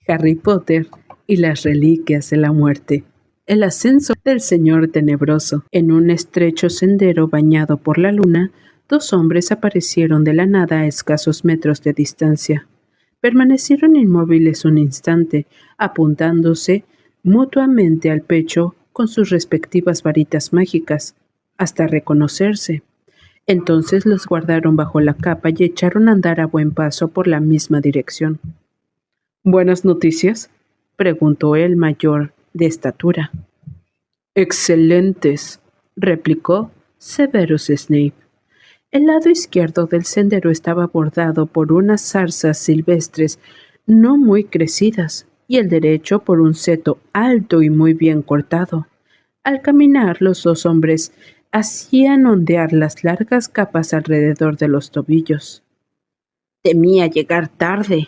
Harry Potter y las reliquias de la muerte. El ascenso del Señor Tenebroso. En un estrecho sendero bañado por la luna, dos hombres aparecieron de la nada a escasos metros de distancia. Permanecieron inmóviles un instante, apuntándose mutuamente al pecho con sus respectivas varitas mágicas, hasta reconocerse. Entonces los guardaron bajo la capa y echaron a andar a buen paso por la misma dirección. ¿Buenas noticias?, preguntó el mayor de estatura. Excelentes, replicó Severus Snape. El lado izquierdo del sendero estaba bordado por unas zarzas silvestres no muy crecidas y el derecho por un seto alto y muy bien cortado. Al caminar, los dos hombres hacían ondear las largas capas alrededor de los tobillos. Temía llegar tarde,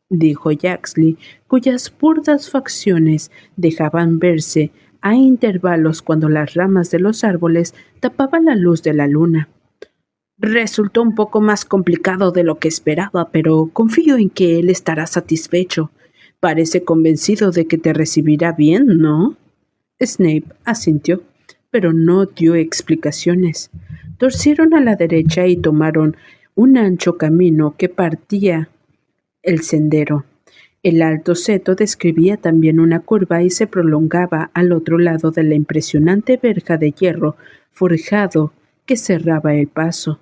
dijo Yaxley, cuyas burdas facciones dejaban verse a intervalos cuando las ramas de los árboles tapaban la luz de la luna. Resultó un poco más complicado de lo que esperaba, pero confío en que él estará satisfecho. Parece convencido de que te recibirá bien, ¿no? Snape asintió, pero no dio explicaciones. Torcieron a la derecha y tomaron un ancho camino que partía el sendero. El alto seto describía también una curva y se prolongaba al otro lado de la impresionante verja de hierro forjado que cerraba el paso.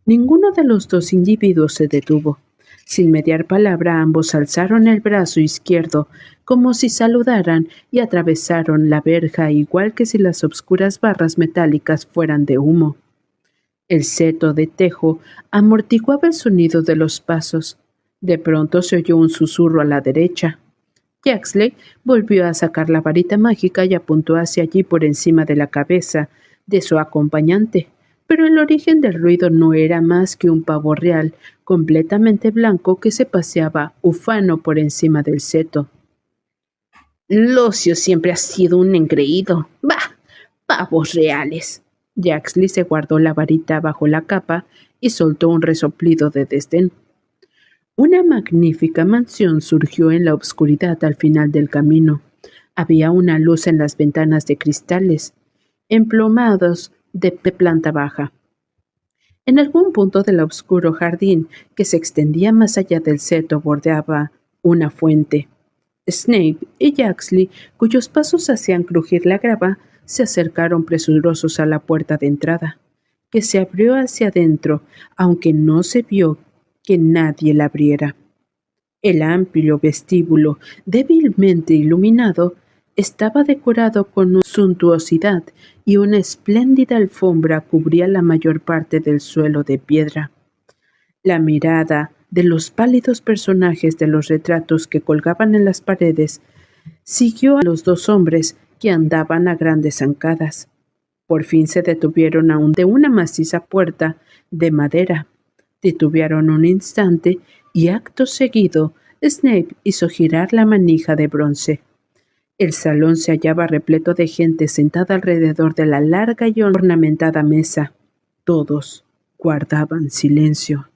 Ninguno de los dos individuos se detuvo. Sin mediar palabra, ambos alzaron el brazo izquierdo como si saludaran y atravesaron la verja igual que si las obscuras barras metálicas fueran de humo. El seto de tejo amortiguaba el sonido de los pasos. De pronto se oyó un susurro a la derecha. Yaxley volvió a sacar la varita mágica y apuntó hacia allí por encima de la cabeza de su acompañante, pero el origen del ruido no era más que un pavo real completamente blanco que se paseaba ufano por encima del seto. Lucio siempre ha sido un engreído. ¡Bah! ¡Pavos reales! Yaxley se guardó la varita bajo la capa y soltó un resoplido de desdén. Una magnífica mansión surgió en la oscuridad al final del camino. Había una luz en las ventanas de cristales, emplomados de planta baja. En algún punto del oscuro jardín que se extendía más allá del seto bordeaba una fuente. Snape y Yaxley, cuyos pasos hacían crujir la grava, se acercaron presurosos a la puerta de entrada, que se abrió hacia adentro, aunque no se vio que nadie la abriera. El amplio vestíbulo, débilmente iluminado, estaba decorado con suntuosidad y una espléndida alfombra cubría la mayor parte del suelo de piedra. La mirada de los pálidos personajes de los retratos que colgaban en las paredes siguió a los dos hombres que andaban a grandes zancadas. Por fin se detuvieron ante una maciza puerta de madera. Titubearon un instante y acto seguido Snape hizo girar la manija de bronce. El salón se hallaba repleto de gente sentada alrededor de la larga y ornamentada mesa. Todos guardaban silencio.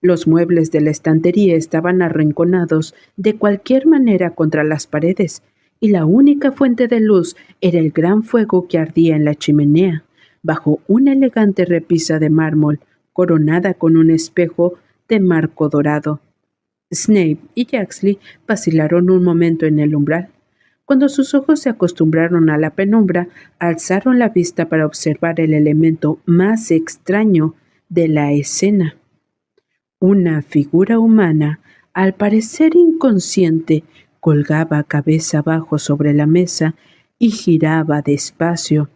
Los muebles de la estantería estaban arrinconados de cualquier manera contra las paredes, y la única fuente de luz era el gran fuego que ardía en la chimenea, bajo una elegante repisa de mármol, coronada con un espejo de marco dorado. Snape y Yaxley vacilaron un momento en el umbral. Cuando sus ojos se acostumbraron a la penumbra, alzaron la vista para observar el elemento más extraño de la escena. Una figura humana, al parecer inconsciente, colgaba cabeza abajo sobre la mesa y giraba despacio,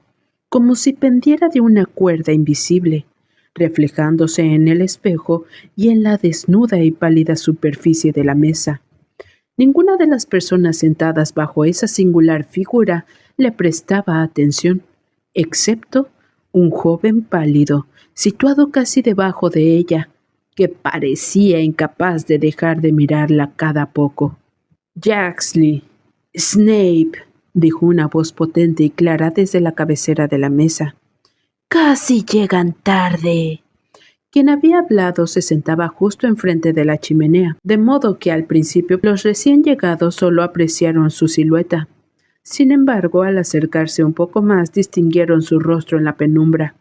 como si pendiera de una cuerda invisible, reflejándose en el espejo y en la desnuda y pálida superficie de la mesa. Ninguna de las personas sentadas bajo esa singular figura le prestaba atención, excepto un joven pálido, situado casi debajo de ella, que parecía incapaz de dejar de mirarla cada poco. «Yaxley, Snape», dijo una voz potente y clara desde la cabecera de la mesa. «Casi llegan tarde». Quien había hablado se sentaba justo enfrente de la chimenea, de modo que al principio los recién llegados solo apreciaron su silueta. Sin embargo, al acercarse un poco más, distinguieron su rostro en la penumbra.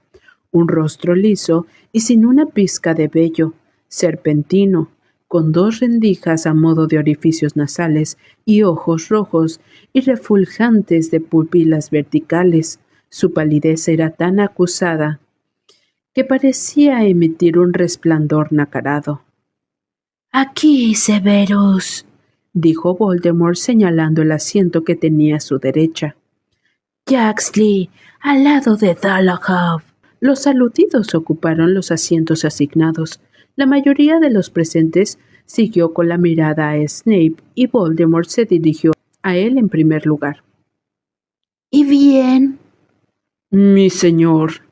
Un rostro liso y sin una pizca de vello, serpentino, con 2 rendijas a modo de orificios nasales y ojos rojos y refuljantes de pupilas verticales. Su palidez era tan acusada que parecía emitir un resplandor nacarado. «Aquí, Severus», dijo Voldemort señalando el asiento que tenía a su derecha. «Yaxley, al lado de Dolohov». Los aludidos ocuparon los asientos asignados. La mayoría de los presentes siguió con la mirada a Snape y Voldemort se dirigió a él en primer lugar. «¿Y bien?» «Mi señor,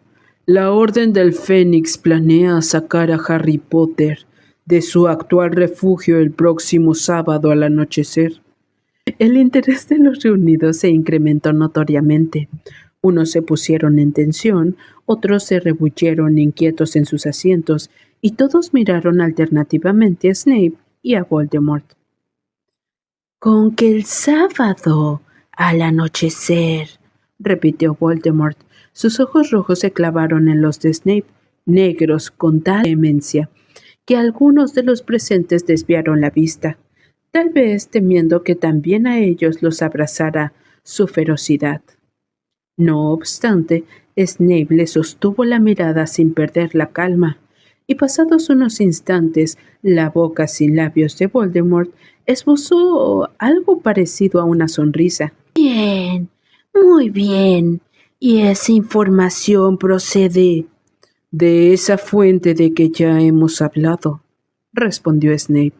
la Orden del Fénix planea sacar a Harry Potter de su actual refugio el próximo sábado al anochecer». El interés de los reunidos se incrementó notoriamente. Unos se pusieron en tensión, otros se rebulleron inquietos en sus asientos, y todos miraron alternativamente a Snape y a Voldemort. «Con que el sábado, al anochecer», repitió Voldemort. Sus ojos rojos se clavaron en los de Snape, negros con tal vehemencia, que algunos de los presentes desviaron la vista, tal vez temiendo que también a ellos los abrazara su ferocidad. No obstante, Snape le sostuvo la mirada sin perder la calma, y pasados unos instantes, la boca sin labios de Voldemort esbozó algo parecido a una sonrisa. «Bien, muy bien. ¿Y esa información procede?» «De esa fuente de que ya hemos hablado», respondió Snape.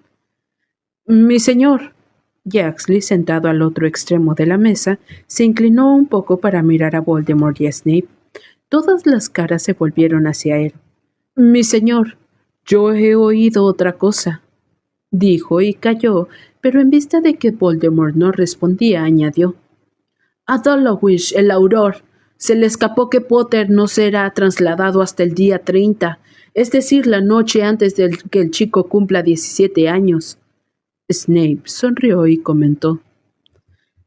«Mi señor». Yaxley, sentado al otro extremo de la mesa, se inclinó un poco para mirar a Voldemort y a Snape. Todas las caras se volvieron hacia él. «Mi señor, yo he oído otra cosa», dijo y calló, pero en vista de que Voldemort no respondía, añadió: «A Dallowich, el auror, se le escapó que Potter no será trasladado hasta el día 30, es decir, la noche antes de que el chico cumpla 17 años. Snape sonrió y comentó: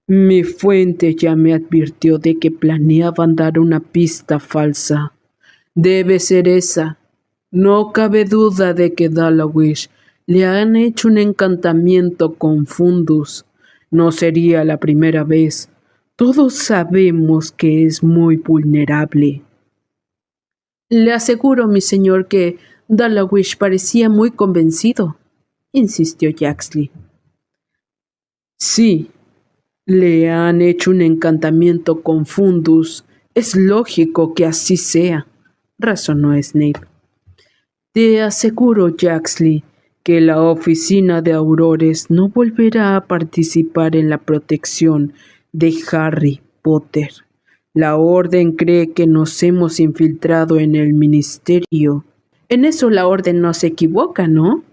«Mi fuente ya me advirtió de que planeaban dar una pista falsa. Debe ser esa. No cabe duda de que Dallowich le han hecho un encantamiento con Fundus. No sería la primera vez. Todos sabemos que es muy vulnerable». «Le aseguro, mi señor, que Dallowich parecía muy convencido», insistió Yaxley. «Sí, le han hecho un encantamiento con Fundus. Es lógico que así sea», razonó Snape. «Te aseguro, Yaxley, que la oficina de aurores no volverá a participar en la protección de Harry Potter. La Orden cree que nos hemos infiltrado en el ministerio». «En eso la Orden no se equivoca, ¿no?»,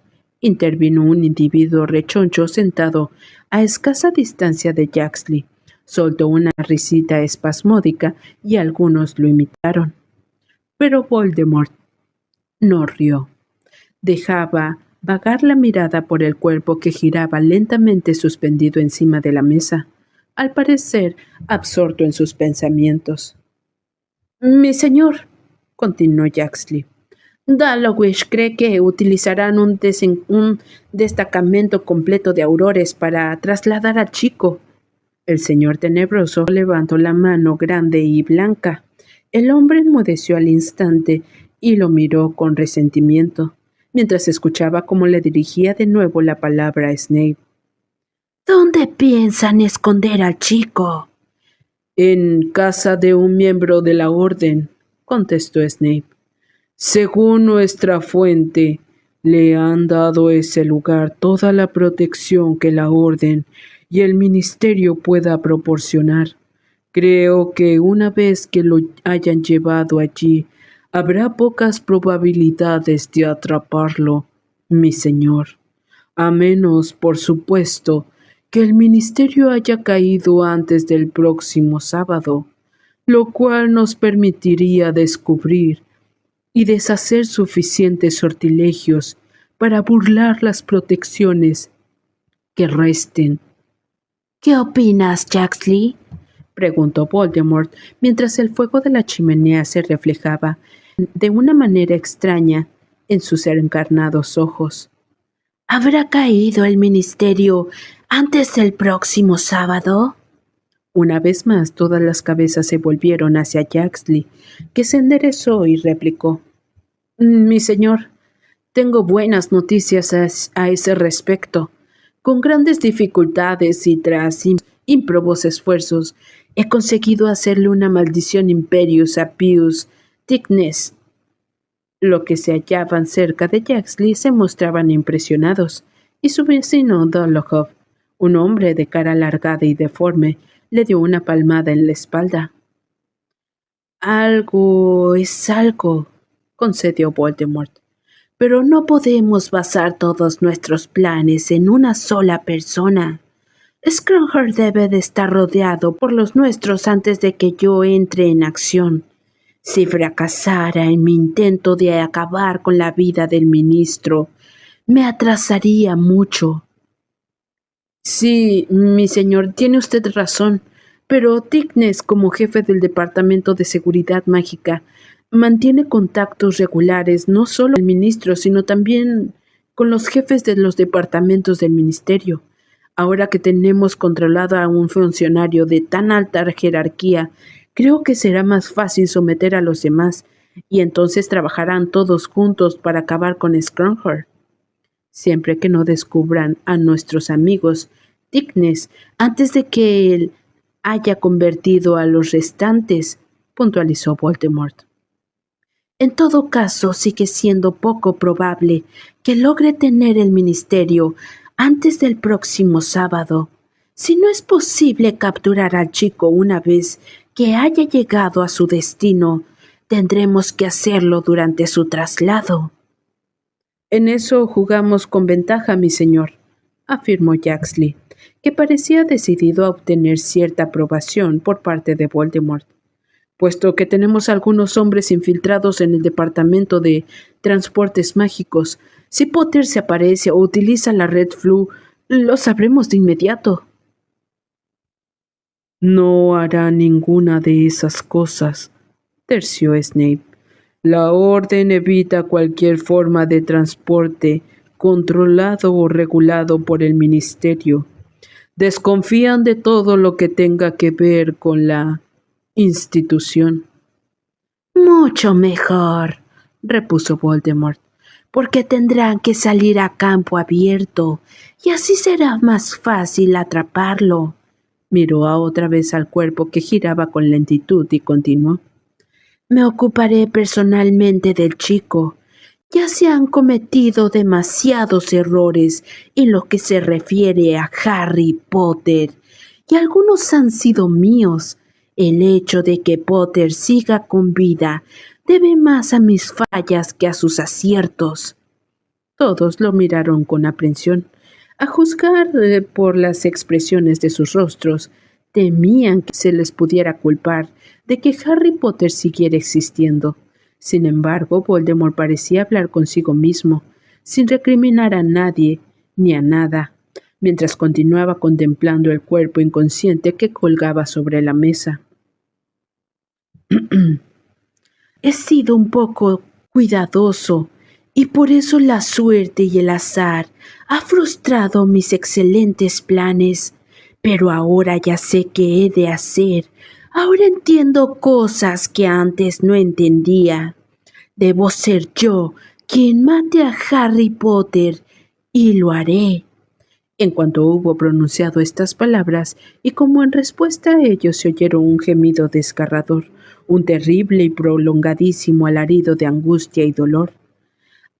intervino un individuo rechoncho sentado a escasa distancia de Yaxley. Soltó una risita espasmódica y algunos lo imitaron. Pero Voldemort no rió. Dejaba vagar la mirada por el cuerpo que giraba lentamente suspendido encima de la mesa, al parecer absorto en sus pensamientos. «Mi señor», continuó Yaxley, «Dallowich cree que utilizarán un destacamento completo de aurores para trasladar al chico». El señor tenebroso levantó la mano grande y blanca. El hombre enmudeció al instante y lo miró con resentimiento, mientras escuchaba cómo le dirigía de nuevo la palabra a Snape. «¿Dónde piensan esconder al chico?» «En casa de un miembro de la Orden», contestó Snape. «Según nuestra fuente, le han dado ese lugar toda la protección que la Orden y el Ministerio pueda proporcionar. Creo que una vez que lo hayan llevado allí, habrá pocas probabilidades de atraparlo, mi señor. A menos, por supuesto, que el Ministerio haya caído antes del próximo sábado, lo cual nos permitiría descubrir y deshacer suficientes sortilegios para burlar las protecciones que resten. ¿Qué opinas, Jaxley?, preguntó Voldemort mientras el fuego de la chimenea se reflejaba de una manera extraña en sus encarnados ojos. ¿Habrá caído el ministerio antes del próximo sábado? Una vez más todas las cabezas se volvieron hacia Jaxley, que se enderezó y replicó: Mi señor, tengo buenas noticias a ese respecto. Con grandes dificultades y tras ímprobos esfuerzos, he conseguido hacerle una maldición Imperius a Pius Tignes. Los que se hallaban cerca de Jaxley se mostraban impresionados, y su vecino Dolohov, un hombre de cara alargada y deforme, le dio una palmada en la espalda. Algo es algo, concedió Voldemort, pero no podemos basar todos nuestros planes en una sola persona. Scrooge debe de estar rodeado por los nuestros antes de que yo entre en acción. Si fracasara en mi intento de acabar con la vida del ministro, me atrasaría mucho. Sí, mi señor, tiene usted razón, pero Tignes, como jefe del Departamento de Seguridad Mágica, mantiene contactos regulares no solo con el ministro, sino también con los jefes de los departamentos del ministerio. Ahora que tenemos controlado a un funcionario de tan alta jerarquía, creo que será más fácil someter a los demás, y entonces trabajarán todos juntos para acabar con Scrooge. Siempre que no descubran a nuestros amigos Tignes antes de que él haya convertido a los restantes, puntualizó Voldemort. En todo caso, sigue siendo poco probable que logre tener el ministerio antes del próximo sábado. Si no es posible capturar al chico una vez que haya llegado a su destino, tendremos que hacerlo durante su traslado. En eso jugamos con ventaja, mi señor, afirmó Jaxley, que parecía decidido a obtener cierta aprobación por parte de Voldemort. Puesto que tenemos algunos hombres infiltrados en el departamento de transportes mágicos, si Potter se aparece o utiliza la Red Floo, lo sabremos de inmediato. No hará ninguna de esas cosas, terció Snape. La orden evita cualquier forma de transporte controlado o regulado por el ministerio. Desconfían de todo lo que tenga que ver con la institución. Mucho mejor, repuso Voldemort, porque tendrán que salir a campo abierto y así será más fácil atraparlo. Miró otra vez al cuerpo que giraba con lentitud y continuó. Me ocuparé personalmente del chico. Ya se han cometido demasiados errores en lo que se refiere a Harry Potter, y algunos han sido míos. El hecho de que Potter siga con vida debe más a mis fallas que a sus aciertos. Todos lo miraron con aprensión. A juzgar por las expresiones de sus rostros, temían que se les pudiera culpar de que Harry Potter siguiera existiendo. Sin embargo, Voldemort parecía hablar consigo mismo, sin recriminar a nadie ni a nada, mientras continuaba contemplando el cuerpo inconsciente que colgaba sobre la mesa. He sido un poco cuidadoso, y por eso la suerte y el azar ha frustrado mis excelentes planes. Pero ahora ya sé qué he de hacer. Ahora entiendo cosas que antes no entendía. Debo ser yo quien mate a Harry Potter, y lo haré. En cuanto hubo pronunciado estas palabras, y como en respuesta a ello se oyeron un gemido desgarrador, un terrible y prolongadísimo alarido de angustia y dolor.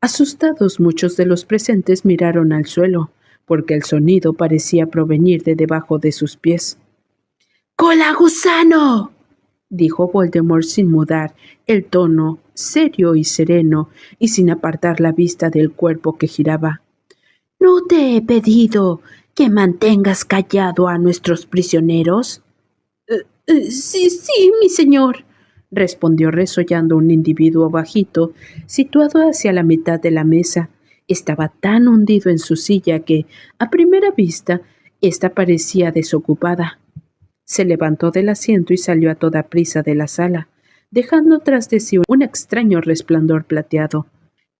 Asustados, muchos de los presentes miraron al suelo, porque el sonido parecía provenir de debajo de sus pies. ¡Cola gusano!, dijo Voldemort sin mudar el tono serio y sereno y sin apartar la vista del cuerpo que giraba. ¿No te he pedido que mantengas callado a nuestros prisioneros? Sí, mi señor, respondió resollando un individuo bajito, situado hacia la mitad de la mesa. Estaba tan hundido en su silla que, a primera vista, ésta parecía desocupada. Se levantó del asiento y salió a toda prisa de la sala, dejando tras de sí un extraño resplandor plateado.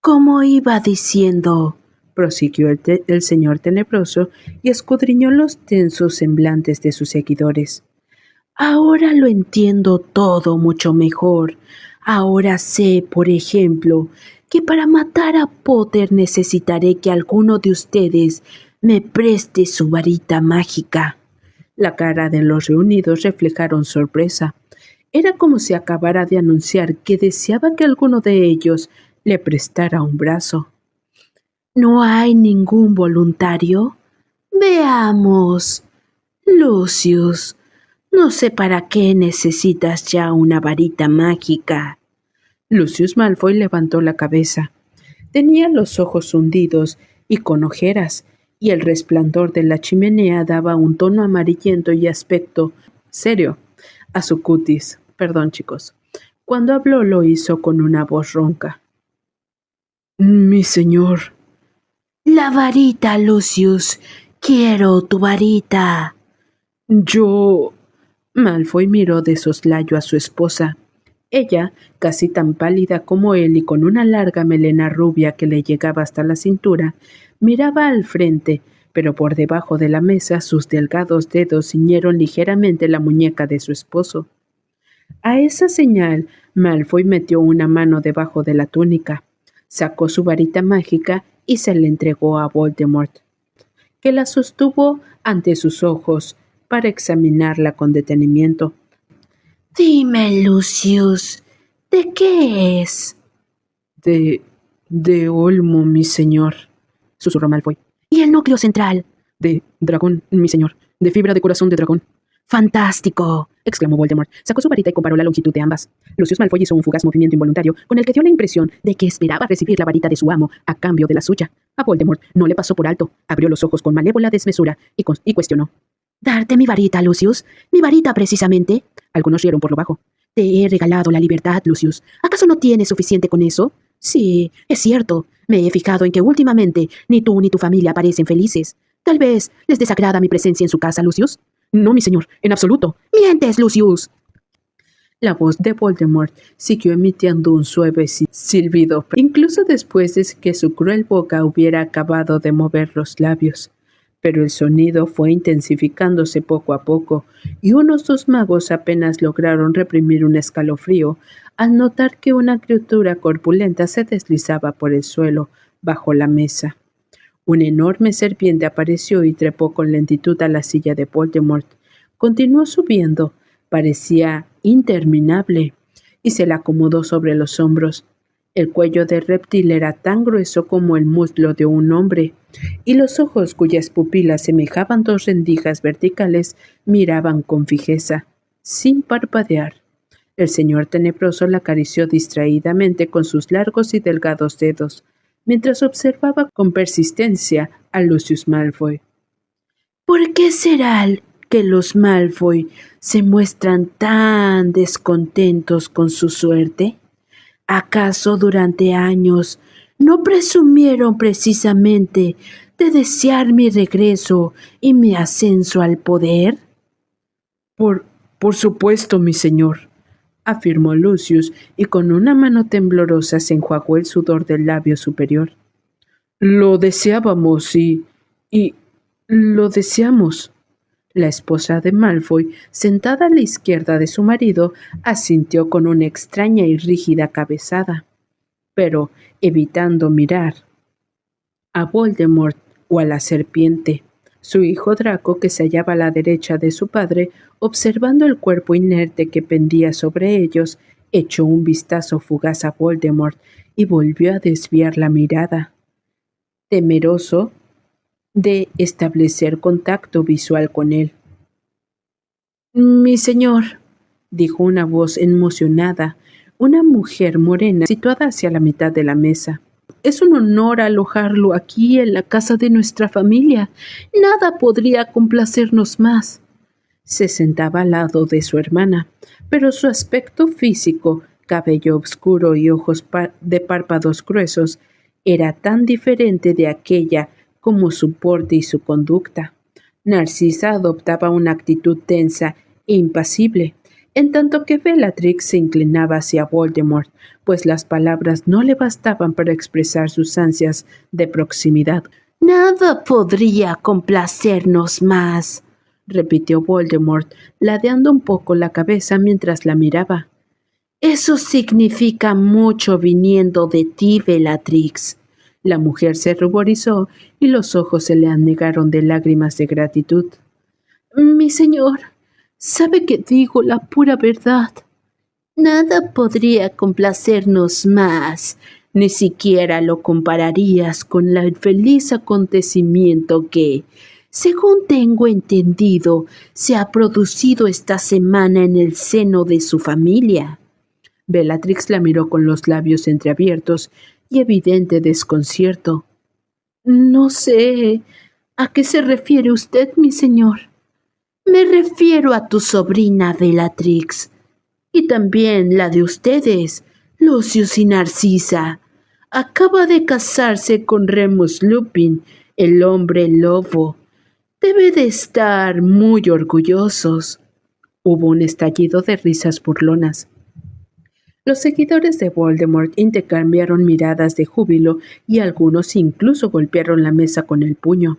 «Como iba diciendo», prosiguió el señor tenebroso y escudriñó los tensos semblantes de sus seguidores. «ahora lo entiendo todo mucho mejor. Ahora sé, por ejemplo, que para matar a Potter necesitaré que alguno de ustedes me preste su varita mágica». La cara de los reunidos reflejaron sorpresa. Era como si acabara de anunciar que deseaba que alguno de ellos le prestara un brazo. ¿No hay ningún voluntario? Veamos. Lucius, no sé para qué necesitas ya una varita mágica. Lucius Malfoy levantó la cabeza. Tenía los ojos hundidos y con ojeras, y el resplandor de la chimenea daba un tono amarillento y aspecto serio a su cutis. Perdón, chicos. Cuando habló lo hizo con una voz ronca. «Mi señor». «La varita, Lucius. Quiero tu varita». «Yo...» Malfoy miró de soslayo a su esposa. Ella, casi tan pálida como él y con una larga melena rubia que le llegaba hasta la cintura, miraba al frente, pero por debajo de la mesa sus delgados dedos ciñeron ligeramente la muñeca de su esposo. A esa señal, Malfoy metió una mano debajo de la túnica, sacó su varita mágica y se la entregó a Voldemort, que la sostuvo ante sus ojos para examinarla con detenimiento. «Dime, Lucius, ¿de qué es?» De olmo, mi señor», susurró Malfoy. «¿Y el núcleo central?» «De dragón, mi señor, de fibra de corazón de dragón». «¡Fantástico!», exclamó Voldemort. Sacó su varita y comparó la longitud de ambas. Lucius Malfoy hizo un fugaz movimiento involuntario con el que dio la impresión de que esperaba recibir la varita de su amo a cambio de la suya. A Voldemort no le pasó por alto. Abrió los ojos con malévola desmesura y cuestionó. «¿Darte mi varita, Lucius? ¿Mi varita, precisamente?» Algunos rieron por lo bajo. «Te he regalado la libertad, Lucius. ¿Acaso no tienes suficiente con eso?» «Sí, es cierto. Me he fijado en que últimamente ni tú ni tu familia parecen felices. Tal vez les desagrada mi presencia en su casa, Lucius». «No, mi señor, en absoluto». «¡Mientes, Lucius!». La voz de Voldemort siguió emitiendo un suave silbido, incluso después de que su cruel boca hubiera acabado de mover los labios. Pero el sonido fue intensificándose poco a poco, y unos 2 magos apenas lograron reprimir un escalofrío al notar que una criatura corpulenta se deslizaba por el suelo bajo la mesa. Una enorme serpiente apareció y trepó con lentitud a la silla de Voldemort. Continuó subiendo, parecía interminable, y se la acomodó sobre los hombros. El cuello del reptil era tan grueso como el muslo de un hombre, y los ojos, cuyas pupilas semejaban 2 rendijas verticales, miraban con fijeza, sin parpadear. El señor tenebroso la acarició distraídamente con sus largos y delgados dedos, mientras observaba con persistencia a Lucius Malfoy. «¿Por qué será que los Malfoy se muestran tan descontentos con su suerte? ¿Acaso durante años no presumieron precisamente de desear mi regreso y mi ascenso al poder?» Por supuesto, mi señor», afirmó Lucius, y con una mano temblorosa se enjuagó el sudor del labio superior. «Lo deseábamos y lo deseamos». La esposa de Malfoy, sentada a la izquierda de su marido, asintió con una extraña y rígida cabezada, pero evitando mirar a Voldemort o a la serpiente. Su hijo Draco, que se hallaba a la derecha de su padre, observando el cuerpo inerte que pendía sobre ellos, echó un vistazo fugaz a Voldemort y volvió a desviar la mirada, temeroso de establecer contacto visual con él. «Mi señor», dijo una voz emocionada, una mujer morena situada hacia la mitad de la mesa. «Es un honor alojarlo aquí en la casa de nuestra familia. Nada podría complacernos más». Se sentaba al lado de su hermana, pero su aspecto físico, cabello oscuro y ojos de párpados gruesos, era tan diferente de aquella como su porte y su conducta. Narcisa adoptaba una actitud tensa e impasible, en tanto que Bellatrix se inclinaba hacia Voldemort, pues las palabras no le bastaban para expresar sus ansias de proximidad. «Nada podría complacernos más», repitió Voldemort, ladeando un poco la cabeza mientras la miraba. «Eso significa mucho viniendo de ti, Bellatrix». La mujer se ruborizó y los ojos se le anegaron de lágrimas de gratitud. «Mi señor, sabe que digo la pura verdad. Nada podría complacernos más. Ni siquiera lo compararías con el feliz acontecimiento que, según tengo entendido, se ha producido esta semana en el seno de su familia». Bellatrix la miró con los labios entreabiertos y evidente desconcierto. «No sé a qué se refiere usted, mi señor». «Me refiero a tu sobrina Bellatrix, y también la de ustedes, Lucius y Narcisa. Acaba de casarse con Remus Lupin, el hombre lobo. Debe de estar muy orgullosos». Hubo un estallido de risas burlonas. Los seguidores de Voldemort intercambiaron miradas de júbilo y algunos incluso golpearon la mesa con el puño.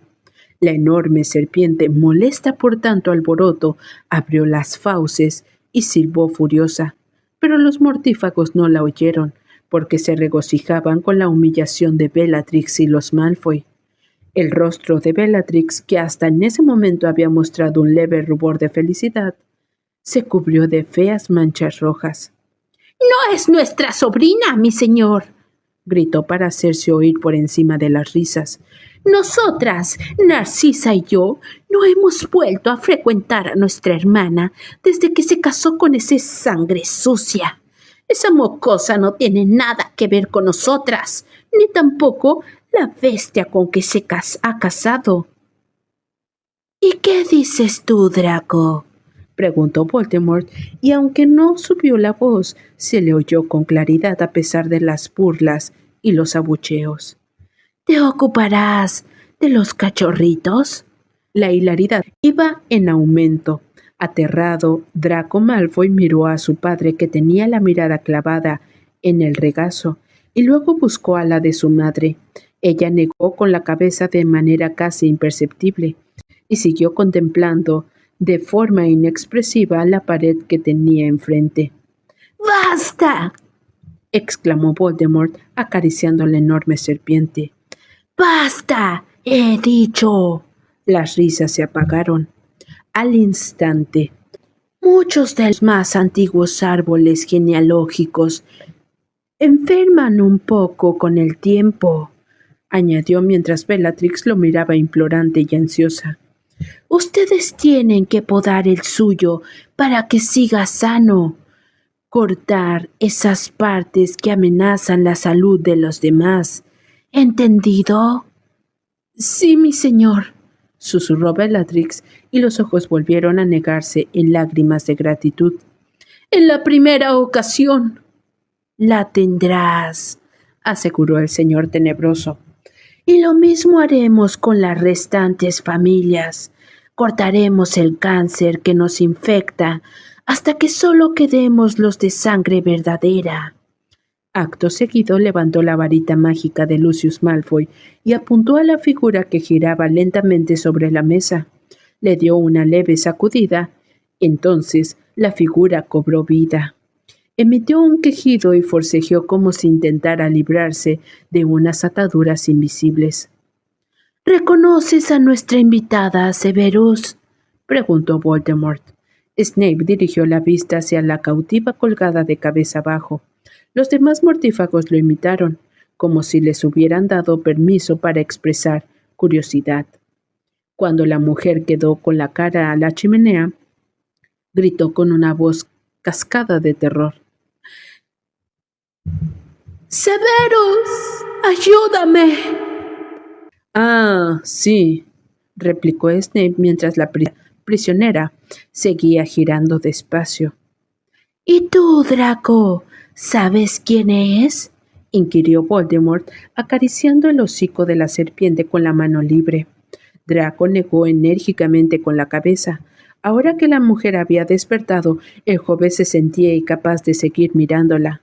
La enorme serpiente, molesta por tanto alboroto, abrió las fauces y silbó furiosa, pero los mortífagos no la oyeron, porque se regocijaban con la humillación de Bellatrix y los Malfoy. El rostro de Bellatrix, que hasta en ese momento había mostrado un leve rubor de felicidad, se cubrió de feas manchas rojas. «No es nuestra sobrina, mi señor», gritó para hacerse oír por encima de las risas. «Nosotras, Narcisa y yo, no hemos vuelto a frecuentar a nuestra hermana desde que se casó con ese sangre sucia. Esa mocosa no tiene nada que ver con nosotras, ni tampoco la bestia con que se ha casado». «¿Y qué dices tú, Draco?», preguntó Voldemort, y aunque no subió la voz, se le oyó con claridad a pesar de las burlas y los abucheos. «¿Te ocuparás de los cachorritos?». La hilaridad iba en aumento. Aterrado, Draco Malfoy miró a su padre, que tenía la mirada clavada en el regazo, y luego buscó a la de su madre. Ella negó con la cabeza de manera casi imperceptible y siguió contemplando de forma inexpresiva la pared que tenía enfrente. «¡Basta!», exclamó Voldemort, acariciando la enorme serpiente. «¡Basta! ¡He dicho!». Las risas se apagaron. Al instante, «Muchos de los más antiguos árboles genealógicos enferman un poco con el tiempo», añadió mientras Bellatrix lo miraba implorante y ansiosa. «Ustedes tienen que podar el suyo para que siga sano, cortar esas partes que amenazan la salud de los demás. ¿Entendido?». «Sí, mi señor», susurró Bellatrix, y los ojos volvieron a negarse en lágrimas de gratitud. «En la primera ocasión». «La tendrás», aseguró el señor tenebroso. «Y lo mismo haremos con las restantes familias. Cortaremos el cáncer que nos infecta hasta que solo quedemos los de sangre verdadera». Acto seguido levantó la varita mágica de Lucius Malfoy y apuntó a la figura que giraba lentamente sobre la mesa. Le dio una leve sacudida. Entonces la figura cobró vida. Emitió un quejido y forcejeó como si intentara librarse de unas ataduras invisibles. «¿Reconoces a nuestra invitada, Severus?», preguntó Voldemort. Snape dirigió la vista hacia la cautiva colgada de cabeza abajo. Los demás mortífagos lo imitaron, como si les hubieran dado permiso para expresar curiosidad. Cuando la mujer quedó con la cara a la chimenea, gritó con una voz cascada de terror. «¡Severus! ¡Ayúdame!». «Ah, sí», replicó Snape mientras la prisionera seguía girando despacio. ¿Y tú, Draco? ¿Sabes quién es? inquirió Voldemort, acariciando el hocico de la serpiente con la mano libre. Draco negó enérgicamente con la cabeza. Ahora que la mujer había despertado, el joven se sentía incapaz de seguir mirándola.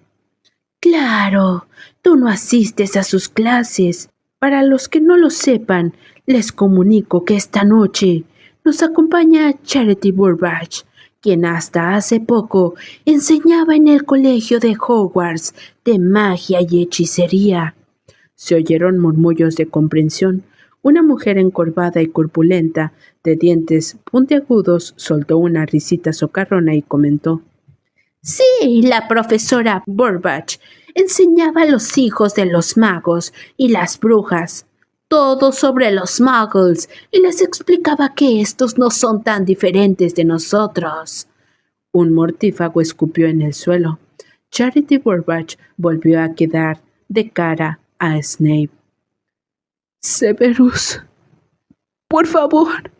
Claro, tú no asistes a sus clases. Para los que no lo sepan, les comunico que esta noche nos acompaña Charity Burbage, quien hasta hace poco enseñaba en el colegio de Hogwarts de magia y hechicería. Se oyeron murmullos de comprensión. Una mujer encorvada y corpulenta, de dientes puntiagudos, soltó una risita socarrona y comentó: Sí, la profesora Burbage enseñaba a los hijos de los magos y las brujas todo sobre los muggles y les explicaba que estos no son tan diferentes de nosotros. Un mortífago escupió en el suelo. Charity Burbage volvió a quedar de cara a Snape. Severus, por favor,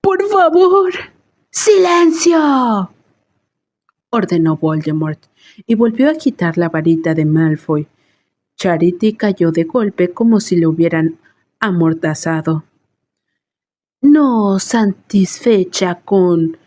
por favor. ¡Silencio!, ordenó Voldemort, y volvió a agitar la varita de Malfoy. Charity cayó de golpe como si le hubieran amordazado. No satisfecha con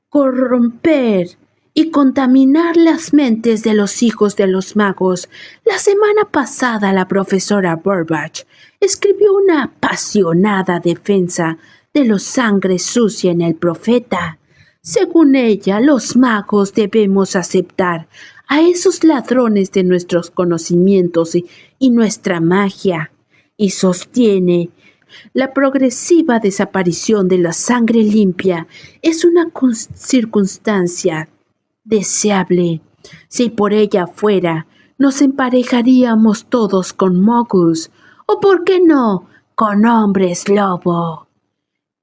corromper y contaminar las mentes de los hijos de los magos, la semana pasada la profesora Burbage escribió una apasionada defensa de la sangre sucia en el profeta. Según ella, los magos debemos aceptar a esos ladrones de nuestros conocimientos y nuestra magia, y sostiene: la progresiva desaparición de la sangre limpia es una circunstancia deseable. Si por ella fuera, nos emparejaríamos todos con muggles, o por qué no, con hombres lobo.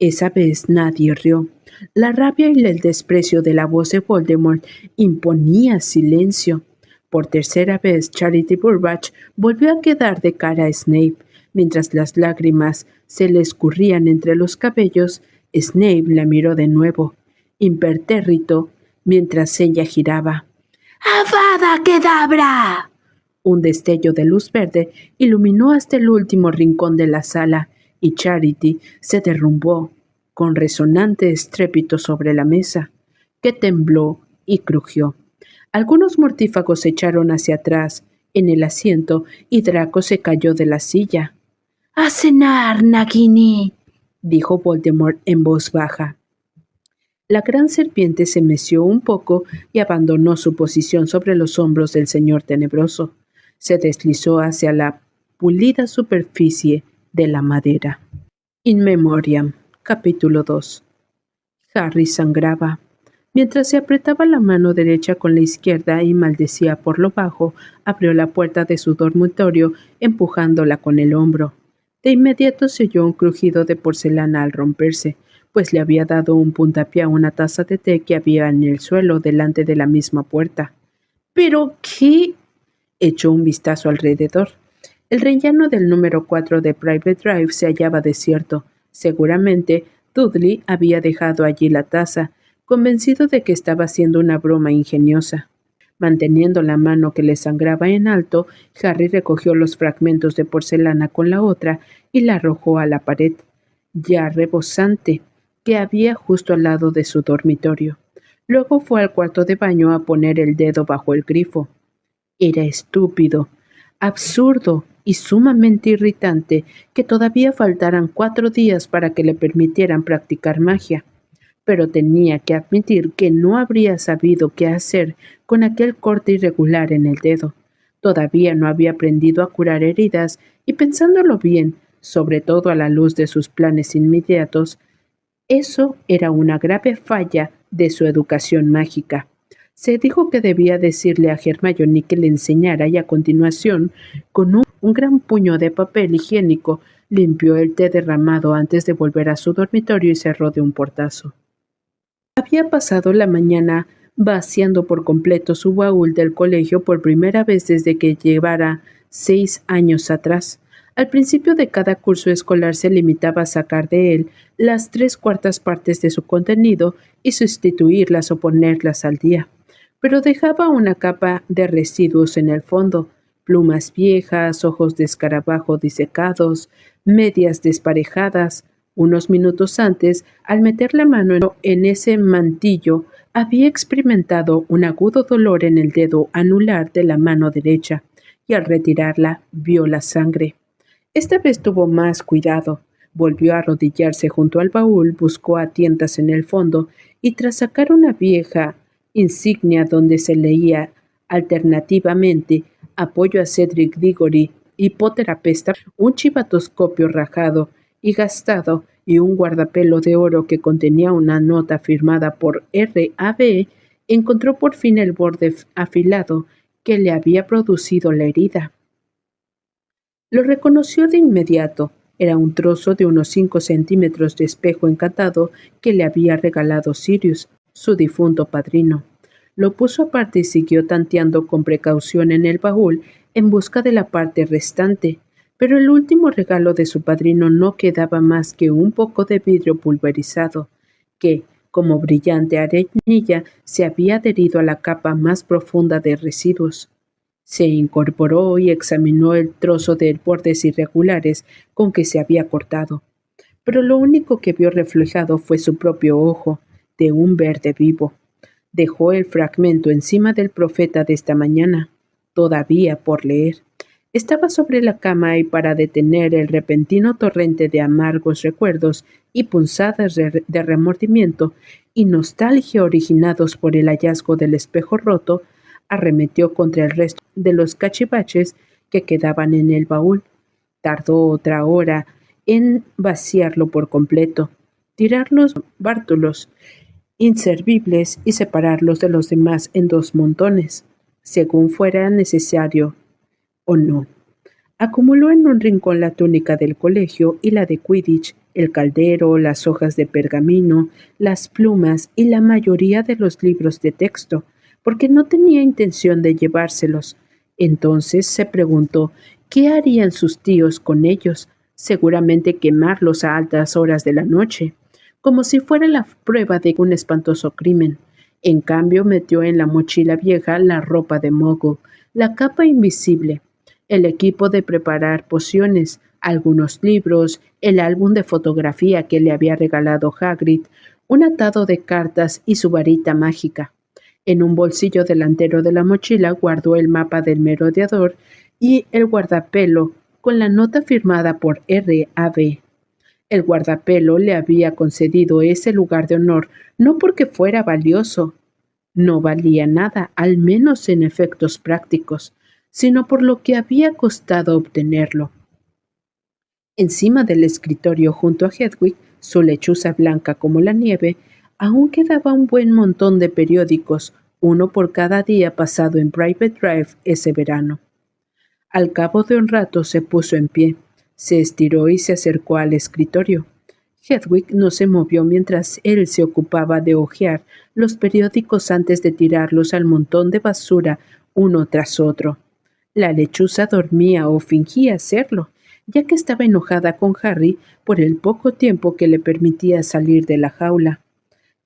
Esa vez nadie rió. La rabia y el desprecio de la voz de Voldemort imponía silencio. Por tercera vez, Charity Burbage volvió a quedar de cara a Snape. Mientras las lágrimas se le escurrían entre los cabellos, Snape la miró de nuevo, impertérrito, mientras ella giraba. ¡Avada Kedavra! Un destello de luz verde iluminó hasta el último rincón de la sala, y Charity se derrumbó con resonante estrépito sobre la mesa, que tembló y crujió. Algunos mortífagos se echaron hacia atrás en el asiento y Draco se cayó de la silla. ¡A cenar, Nagini!, dijo Voldemort en voz baja. La gran serpiente se meció un poco y abandonó su posición sobre los hombros del señor tenebroso. Se deslizó hacia la pulida superficie de la madera. In Memoriam, capítulo 2. Harry sangraba. Mientras se apretaba la mano derecha con la izquierda y maldecía por lo bajo, abrió la puerta de su dormitorio, empujándola con el hombro. De inmediato se oyó un crujido de porcelana al romperse, pues le había dado un puntapié a una taza de té que había en el suelo delante de la misma puerta. ¿Pero qué? Echó un vistazo alrededor. El rellano del número 4 de Private Drive se hallaba desierto. Seguramente Dudley había dejado allí la taza, convencido de que estaba haciendo una broma ingeniosa. Manteniendo la mano que le sangraba en alto, Harry recogió los fragmentos de porcelana con la otra y la arrojó a la pared, ya rebosante, que había justo al lado de su dormitorio. Luego fue al cuarto de baño a poner el dedo bajo el grifo. Era estúpido, absurdo y sumamente irritante que todavía faltaran 4 días para que le permitieran practicar magia. Pero tenía que admitir que no habría sabido qué hacer con aquel corte irregular en el dedo. Todavía no había aprendido a curar heridas y, pensándolo bien, sobre todo a la luz de sus planes inmediatos, eso era una grave falla de su educación mágica. Se dijo que debía decirle a Hermione que le enseñara y a continuación, con un gran puño de papel higiénico, limpió el té derramado antes de volver a su dormitorio y cerró de un portazo. Había pasado la mañana vaciando por completo su baúl del colegio por primera vez desde que llevara 6 años atrás. Al principio de cada curso escolar se limitaba a sacar de él las 3/4 partes de su contenido y sustituirlas o ponerlas al día, pero dejaba una capa de residuos en el fondo: plumas viejas, ojos de escarabajo disecados, medias desparejadas. Unos minutos antes, al meter la mano en ese mantillo, había experimentado un agudo dolor en el dedo anular de la mano derecha, y al retirarla vio la sangre. Esta vez tuvo más cuidado. Volvió a arrodillarse junto al baúl, buscó a tientas en el fondo y, tras sacar una vieja insignia donde se leía alternativamente "Apoyo a Cedric Diggory, hipoterapeuta", un chivatoscopio rajado y gastado y un guardapelo de oro que contenía una nota firmada por R.A.B., encontró por fin el borde afilado que le había producido la herida. Lo reconoció de inmediato. Era un trozo de unos 5 centímetros de espejo encantado que le había regalado Sirius, su difunto padrino. Lo puso aparte y siguió tanteando con precaución en el baúl en busca de la parte restante, pero el último regalo de su padrino no quedaba más que un poco de vidrio pulverizado, que, como brillante arenilla, se había adherido a la capa más profunda de residuos. Se incorporó y examinó el trozo de bordes irregulares con que se había cortado, pero lo único que vio reflejado fue su propio ojo, de un verde vivo. Dejó el fragmento encima del profeta de esta mañana, todavía por leer. Estaba sobre la cama y, para detener el repentino torrente de amargos recuerdos y punzadas de remordimiento y nostalgia originados por el hallazgo del espejo roto, arremetió contra el resto de los cachivaches que quedaban en el baúl. Tardó otra hora en vaciarlo por completo, tirar los bártulos inservibles y separarlos de los demás en 2 montones, según fuera necesario o no. Acumuló en un rincón la túnica del colegio y la de Quidditch, el caldero, las hojas de pergamino, las plumas y la mayoría de los libros de texto, porque no tenía intención de llevárselos. Entonces se preguntó qué harían sus tíos con ellos. Seguramente quemarlos a altas horas de la noche, como si fuera la prueba de un espantoso crimen. En cambio, metió en la mochila vieja la ropa de Muggle, la capa invisible, el equipo de preparar pociones, algunos libros, el álbum de fotografía que le había regalado Hagrid, un atado de cartas y su varita mágica. En un bolsillo delantero de la mochila guardó el mapa del merodeador y el guardapelo con la nota firmada por R.A.B. El guardapelo le había concedido ese lugar de honor no porque fuera valioso, no valía nada, al menos en efectos prácticos, sino por lo que había costado obtenerlo. Encima del escritorio junto a Hedwig, su lechuza blanca como la nieve, aún quedaba un buen montón de periódicos, uno por cada día pasado en Private Drive ese verano. Al cabo de un rato se puso en pie, se estiró y se acercó al escritorio. Hedwig no se movió mientras él se ocupaba de hojear los periódicos antes de tirarlos al montón de basura uno tras otro. La lechuza dormía o fingía hacerlo, ya que estaba enojada con Harry por el poco tiempo que le permitía salir de la jaula.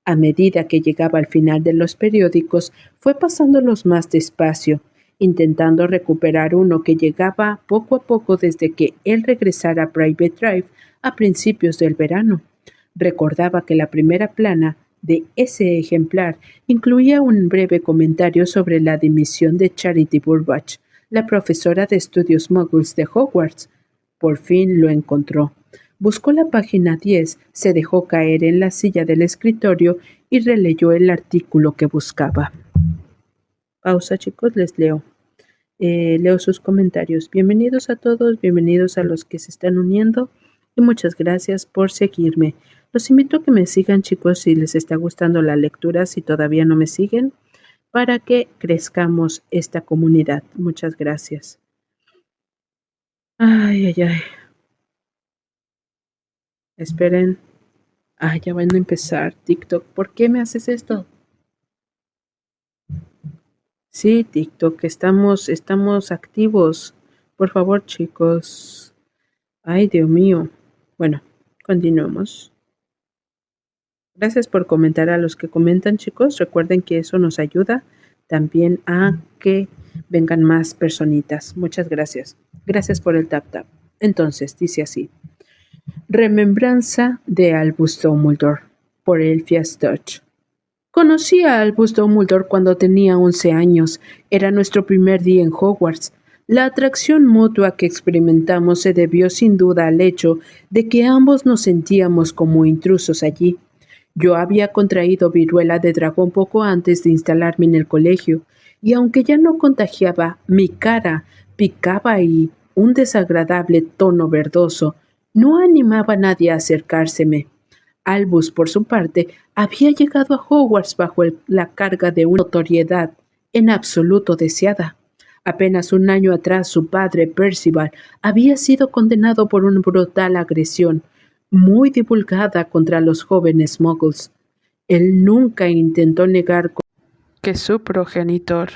A medida que llegaba al final de los periódicos, fue pasándolos más despacio, intentando recuperar uno que llegaba poco a poco desde que él regresara a Private Drive a principios del verano. Recordaba que la primera plana de ese ejemplar incluía un breve comentario sobre la dimisión de Charity Burbage, la profesora de estudios muggles de Hogwarts. Por fin lo encontró. Buscó la página 10, se dejó caer en la silla del escritorio y releyó el artículo que buscaba. Pausa, chicos, les leo. Leo sus comentarios. Bienvenidos a todos, bienvenidos a los que se están uniendo y muchas gracias por seguirme. Los invito a que me sigan, chicos, si les está gustando la lectura, si todavía no me siguen, para que crezcamos esta comunidad. Muchas gracias. Ay, ay, ay. Esperen. Ya van a empezar. TikTok, ¿por qué me haces esto? Sí, TikTok, estamos activos. Por favor, chicos. Ay, Dios mío. Bueno, continuemos. Gracias por comentar a los que comentan, chicos. Recuerden que eso nos ayuda también a que vengan más personitas. Muchas gracias. Gracias por el tap tap. Entonces, dice así. Remembranza de Albus Dumbledore por Elphia Stutch. Conocí a Albus Dumbledore cuando tenía 11 años. Era nuestro primer día en Hogwarts. La atracción mutua que experimentamos se debió sin duda al hecho de que ambos nos sentíamos como intrusos allí. Yo había contraído viruela de dragón poco antes de instalarme en el colegio, y aunque ya no contagiaba, mi cara picaba y un desagradable tono verdoso no animaba a nadie a acercárseme. Albus, por su parte, había llegado a Hogwarts bajo la carga de una notoriedad en absoluto deseada. Apenas un año atrás su padre, Percival, había sido condenado por una brutal agresión, muy divulgada contra los jóvenes muggles. Él nunca intentó negar que su progenitor,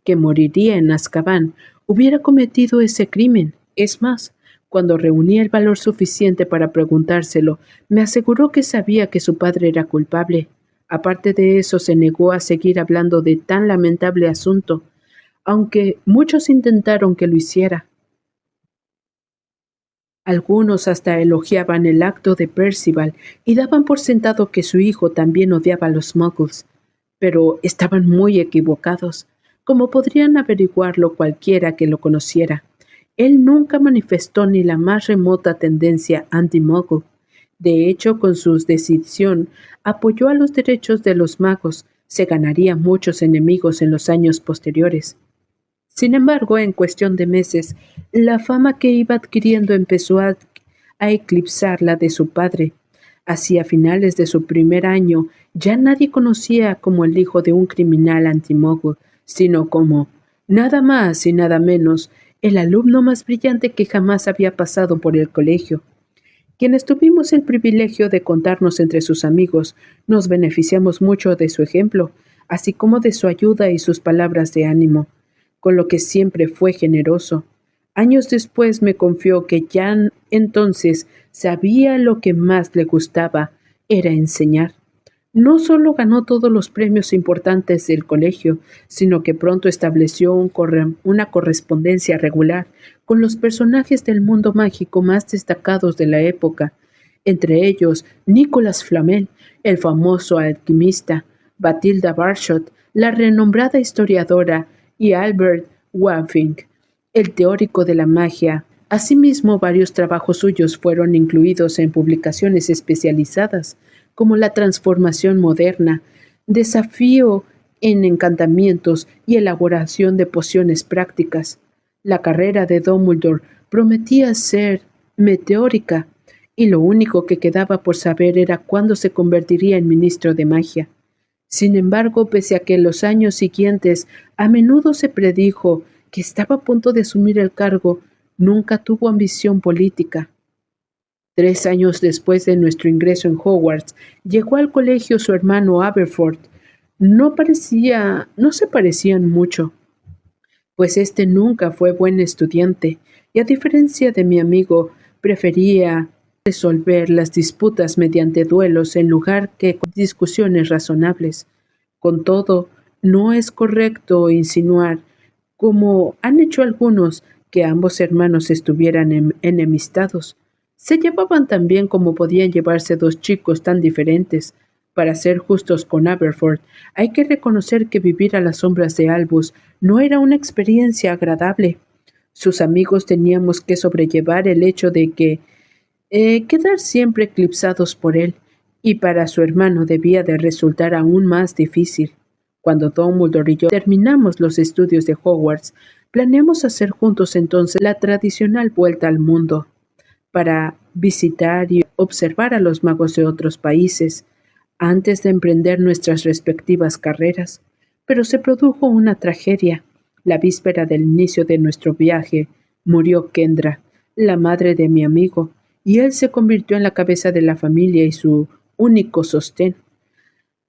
que moriría en Azkaban, hubiera cometido ese crimen. Es más, cuando reuní el valor suficiente para preguntárselo, me aseguró que sabía que su padre era culpable. Aparte de eso, se negó a seguir hablando de tan lamentable asunto, aunque muchos intentaron que lo hiciera. Algunos hasta elogiaban el acto de Percival y daban por sentado que su hijo también odiaba a los muggles, pero estaban muy equivocados, como podrían averiguarlo cualquiera que lo conociera. Él nunca manifestó ni la más remota tendencia anti-muggle. De hecho, con su decisión, apoyó a los derechos de los magos. Se ganaría muchos enemigos en los años posteriores. Sin embargo, en cuestión de meses, la fama que iba adquiriendo empezó a eclipsar la de su padre. Hacia finales de su primer año, ya nadie conocía como el hijo de un criminal antimogul, sino como, nada más y nada menos, el alumno más brillante que jamás había pasado por el colegio. Quienes tuvimos el privilegio de contarnos entre sus amigos, nos beneficiamos mucho de su ejemplo, así como de su ayuda y sus palabras de ánimo, con lo que siempre fue generoso. Años después me confió que ya entonces sabía lo que más le gustaba, era enseñar. No solo ganó todos los premios importantes del colegio, sino que pronto estableció una correspondencia regular con los personajes del mundo mágico más destacados de la época, entre ellos Nicolas Flamel, el famoso alquimista, Bathilda Barshot, la renombrada historiadora, y Albert Waffing, el teórico de la magia. Asimismo, varios trabajos suyos fueron incluidos en publicaciones especializadas, como La transformación moderna, Desafío en encantamientos y elaboración de pociones prácticas. La carrera de Dumbledore prometía ser meteórica, y lo único que quedaba por saber era cuándo se convertiría en ministro de magia. Sin embargo, pese a que en los años siguientes a menudo se predijo que estaba a punto de asumir el cargo, nunca tuvo ambición política. 3 años después de nuestro ingreso en Hogwarts, llegó al colegio su hermano Aberforth. No se parecían mucho, pues este nunca fue buen estudiante, y a diferencia de mi amigo, prefería resolver las disputas mediante duelos en lugar que con discusiones razonables. Con todo, no es correcto insinuar, como han hecho algunos, que ambos hermanos estuvieran enemistados. Se llevaban tan bien como podían llevarse dos chicos tan diferentes. Para ser justos con Aberforth, hay que reconocer que vivir a las sombras de Albus no era una experiencia agradable. Sus amigos teníamos que sobrellevar el hecho de que quedar siempre eclipsados por él, y para su hermano debía de resultar aún más difícil. Cuando Dumbledore y yo terminamos los estudios de Hogwarts, planeamos hacer juntos entonces la tradicional vuelta al mundo, para visitar y observar a los magos de otros países, antes de emprender nuestras respectivas carreras. Pero se produjo una tragedia. La víspera del inicio de nuestro viaje, murió Kendra, la madre de mi amigo, y él se convirtió en la cabeza de la familia y su único sostén.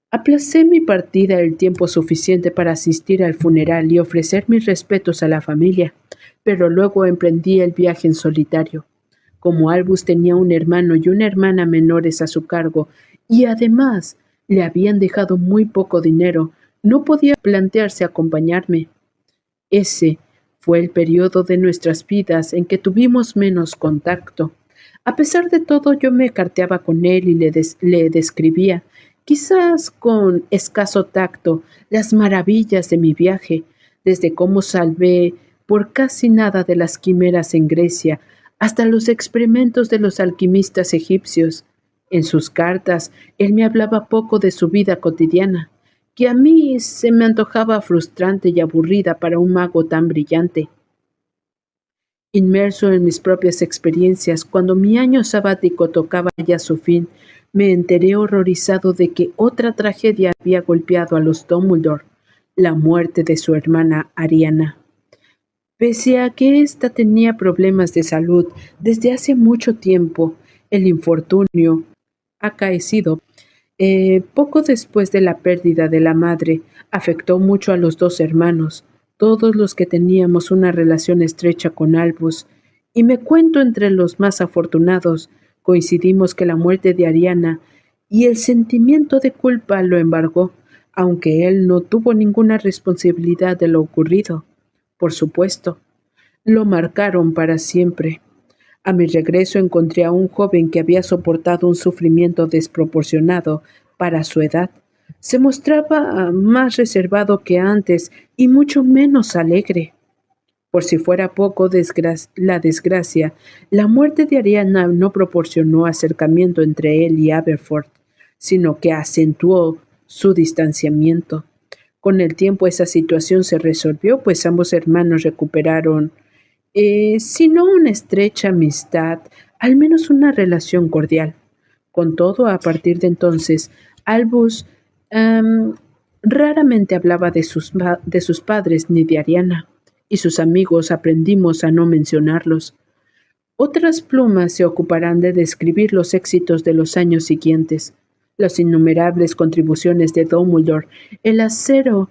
Aplacé mi partida el tiempo suficiente para asistir al funeral y ofrecer mis respetos a la familia, pero luego emprendí el viaje en solitario. Como Albus tenía un hermano y una hermana menores a su cargo, y además le habían dejado muy poco dinero, no podía plantearse acompañarme. Ese fue el periodo de nuestras vidas en que tuvimos menos contacto. A pesar de todo, yo me carteaba con él y le describía, quizás con escaso tacto, las maravillas de mi viaje, desde cómo salvé por casi nada de las quimeras en Grecia, hasta los experimentos de los alquimistas egipcios. En sus cartas, él me hablaba poco de su vida cotidiana, que a mí se me antojaba frustrante y aburrida para un mago tan brillante. Inmerso en mis propias experiencias, cuando mi año sabático tocaba ya su fin, me enteré horrorizado de que otra tragedia había golpeado a los Dumbledore, la muerte de su hermana Ariana. Pese a que ésta tenía problemas de salud desde hace mucho tiempo, el infortunio acaecido poco después de la pérdida de la madre afectó mucho a los dos hermanos, todos los que teníamos una relación estrecha con Albus, y me cuento entre los más afortunados. Coincidimos que la muerte de Ariana y el sentimiento de culpa lo embargó, aunque él no tuvo ninguna responsabilidad de lo ocurrido. Por supuesto, lo marcaron para siempre. A mi regreso encontré a un joven que había soportado un sufrimiento desproporcionado para su edad. Se mostraba más reservado que antes y mucho menos alegre. Por si fuera poco la desgracia, la muerte de Ariana no proporcionó acercamiento entre él y Aberforth, sino que acentuó su distanciamiento. Con el tiempo esa situación se resolvió, pues ambos hermanos recuperaron, si no una estrecha amistad, al menos una relación cordial. Con todo, a partir de entonces, Albus raramente hablaba de sus padres ni de Ariana, y sus amigos aprendimos a no mencionarlos. Otras plumas se ocuparán de describir los éxitos de los años siguientes, las innumerables contribuciones de Dumbledore, el acervo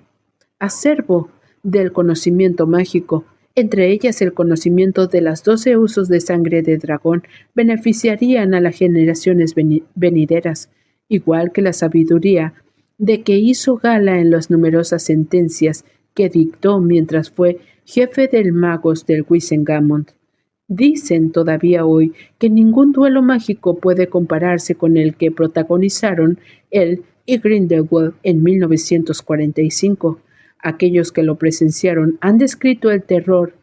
del conocimiento mágico, entre ellas el conocimiento de las 12 usos de sangre de dragón, beneficiarían a las generaciones venideras, igual que la sabiduría de que hizo gala en las numerosas sentencias que dictó mientras fue jefe del magos del Wizengamot. Dicen todavía hoy que ningún duelo mágico puede compararse con el que protagonizaron él y Grindelwald en 1945. Aquellos que lo presenciaron han descrito el terror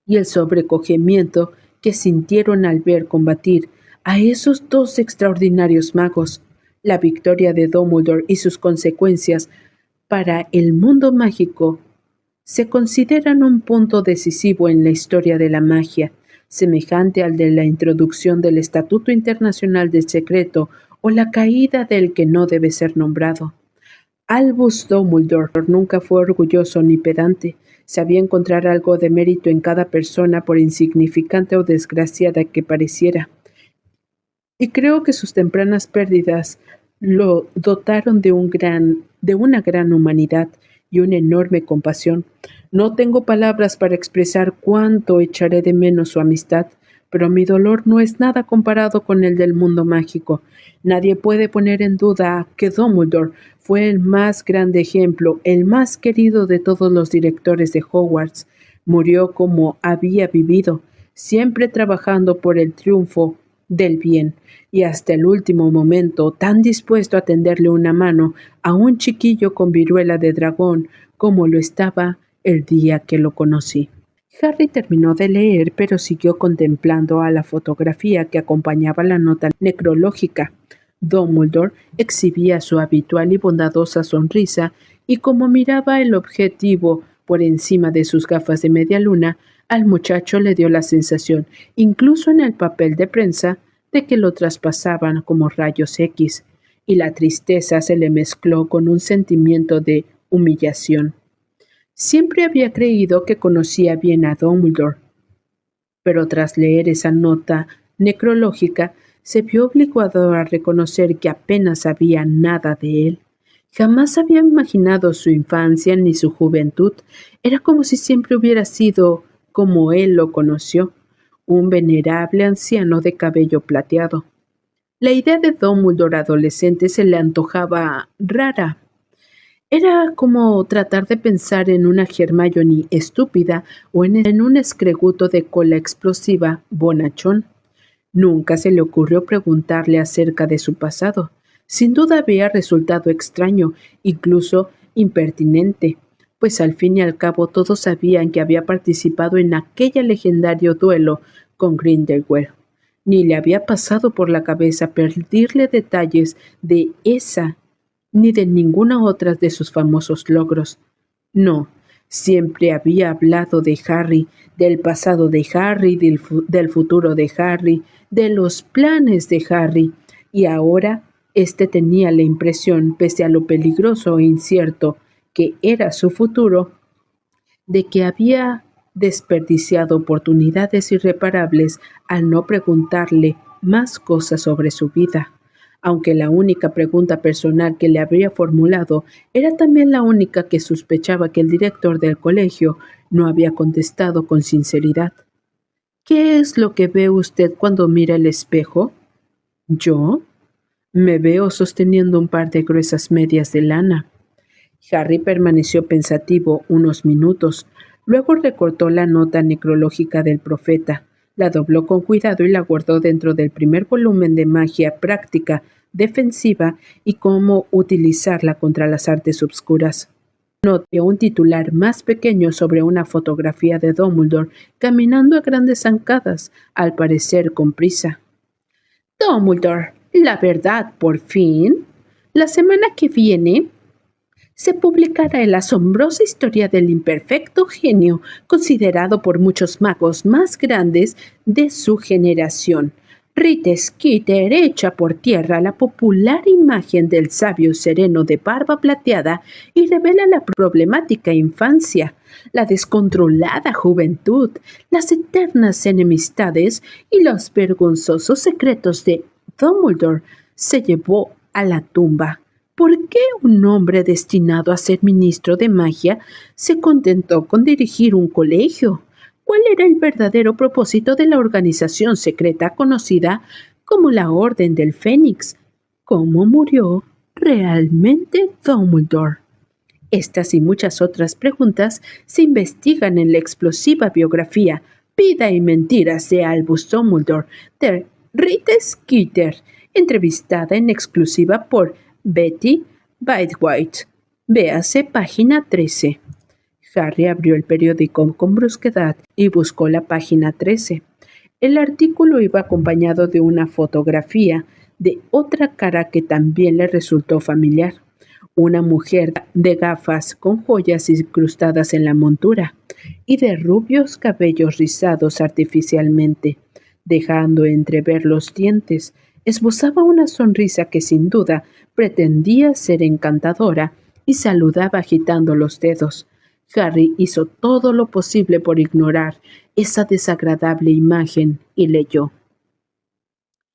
y el sobrecogimiento que sintieron al ver combatir a esos dos extraordinarios magos. La victoria de Dumbledore y sus consecuencias para el mundo mágico se consideran un punto decisivo en la historia de la magia, semejante al de la introducción del Estatuto Internacional del Secreto o la caída del que no debe ser nombrado. Albus Dumbledore nunca fue orgulloso ni pedante. Sabía encontrar algo de mérito en cada persona, por insignificante o desgraciada que pareciera. Y creo que sus tempranas pérdidas lo dotaron de una gran humanidad y una enorme compasión. No tengo palabras para expresar cuánto echaré de menos su amistad, pero mi dolor no es nada comparado con el del mundo mágico. Nadie puede poner en duda que Dumbledore fue el más grande ejemplo, el más querido de todos los directores de Hogwarts. Murió como había vivido, siempre trabajando por el triunfo del bien, y hasta el último momento tan dispuesto a tenderle una mano a un chiquillo con viruela de dragón como lo estaba el día que lo conocí. Harry terminó de leer, pero siguió contemplando a la fotografía que acompañaba la nota necrológica. Dumbledore exhibía su habitual y bondadosa sonrisa, y como miraba el objetivo por encima de sus gafas de media luna, al muchacho le dio la sensación, incluso en el papel de prensa, de que lo traspasaban como rayos X, y la tristeza se le mezcló con un sentimiento de humillación. Siempre había creído que conocía bien a Dumbledore, pero tras leer esa nota necrológica se vio obligado a reconocer que apenas sabía nada de él. Jamás había imaginado su infancia ni su juventud. Era como si siempre hubiera sido como él lo conoció, un venerable anciano de cabello plateado. La idea de Dumbledore adolescente se le antojaba rara. Era como tratar de pensar en una Hermione estúpida o en un escreguto de cola explosiva bonachón. Nunca se le ocurrió preguntarle acerca de su pasado. Sin duda había resultado extraño, incluso impertinente, pues al fin y al cabo todos sabían que había participado en aquel legendario duelo con Grindelwald. Ni le había pasado por la cabeza pedirle detalles de esa ni de ninguna otra de sus famosos logros. No, siempre había hablado de Harry, del pasado de Harry, del futuro de Harry, de los planes de Harry, y ahora éste tenía la impresión, pese a lo peligroso e incierto que era su futuro, de que había desperdiciado oportunidades irreparables al no preguntarle más cosas sobre su vida. Aunque la única pregunta personal que le habría formulado era también la única que sospechaba que el director del colegio no había contestado con sinceridad. ¿Qué es lo que ve usted cuando mira el espejo? ¿Yo? Me veo sosteniendo un par de gruesas medias de lana. Harry permaneció pensativo unos minutos. Luego recortó la nota necrológica del profeta, la dobló con cuidado y la guardó dentro del primer volumen de magia práctica, defensiva y cómo utilizarla contra las artes obscuras. Notó un titular más pequeño sobre una fotografía de Dumbledore caminando a grandes zancadas, al parecer con prisa. Dumbledore, la verdad, por fin. La semana que viene se publicará la asombrosa historia del imperfecto genio, considerado por muchos magos más grandes de su generación. Rita Skeeter echa por tierra la popular imagen del sabio sereno de barba plateada y revela la problemática infancia, la descontrolada juventud, las eternas enemistades y los vergonzosos secretos de Dumbledore. Se llevó a la tumba. ¿Por qué un hombre destinado a ser ministro de magia se contentó con dirigir un colegio? ¿Cuál era el verdadero propósito de la organización secreta conocida como la Orden del Fénix? ¿Cómo murió realmente Dumbledore? Estas y muchas otras preguntas se investigan en la explosiva biografía Vida y Mentiras de Albus Dumbledore de Rita Skeeter, entrevistada en exclusiva por Betty Bythwaite. Véase página 13. Harry abrió el periódico con brusquedad y buscó la página 13. El artículo iba acompañado de una fotografía de otra cara que también le resultó familiar. Una mujer de gafas con joyas incrustadas en la montura y de rubios cabellos rizados artificialmente, dejando entrever los dientes. Esbozaba una sonrisa que sin duda pretendía ser encantadora y saludaba agitando los dedos. Harry hizo todo lo posible por ignorar esa desagradable imagen y leyó.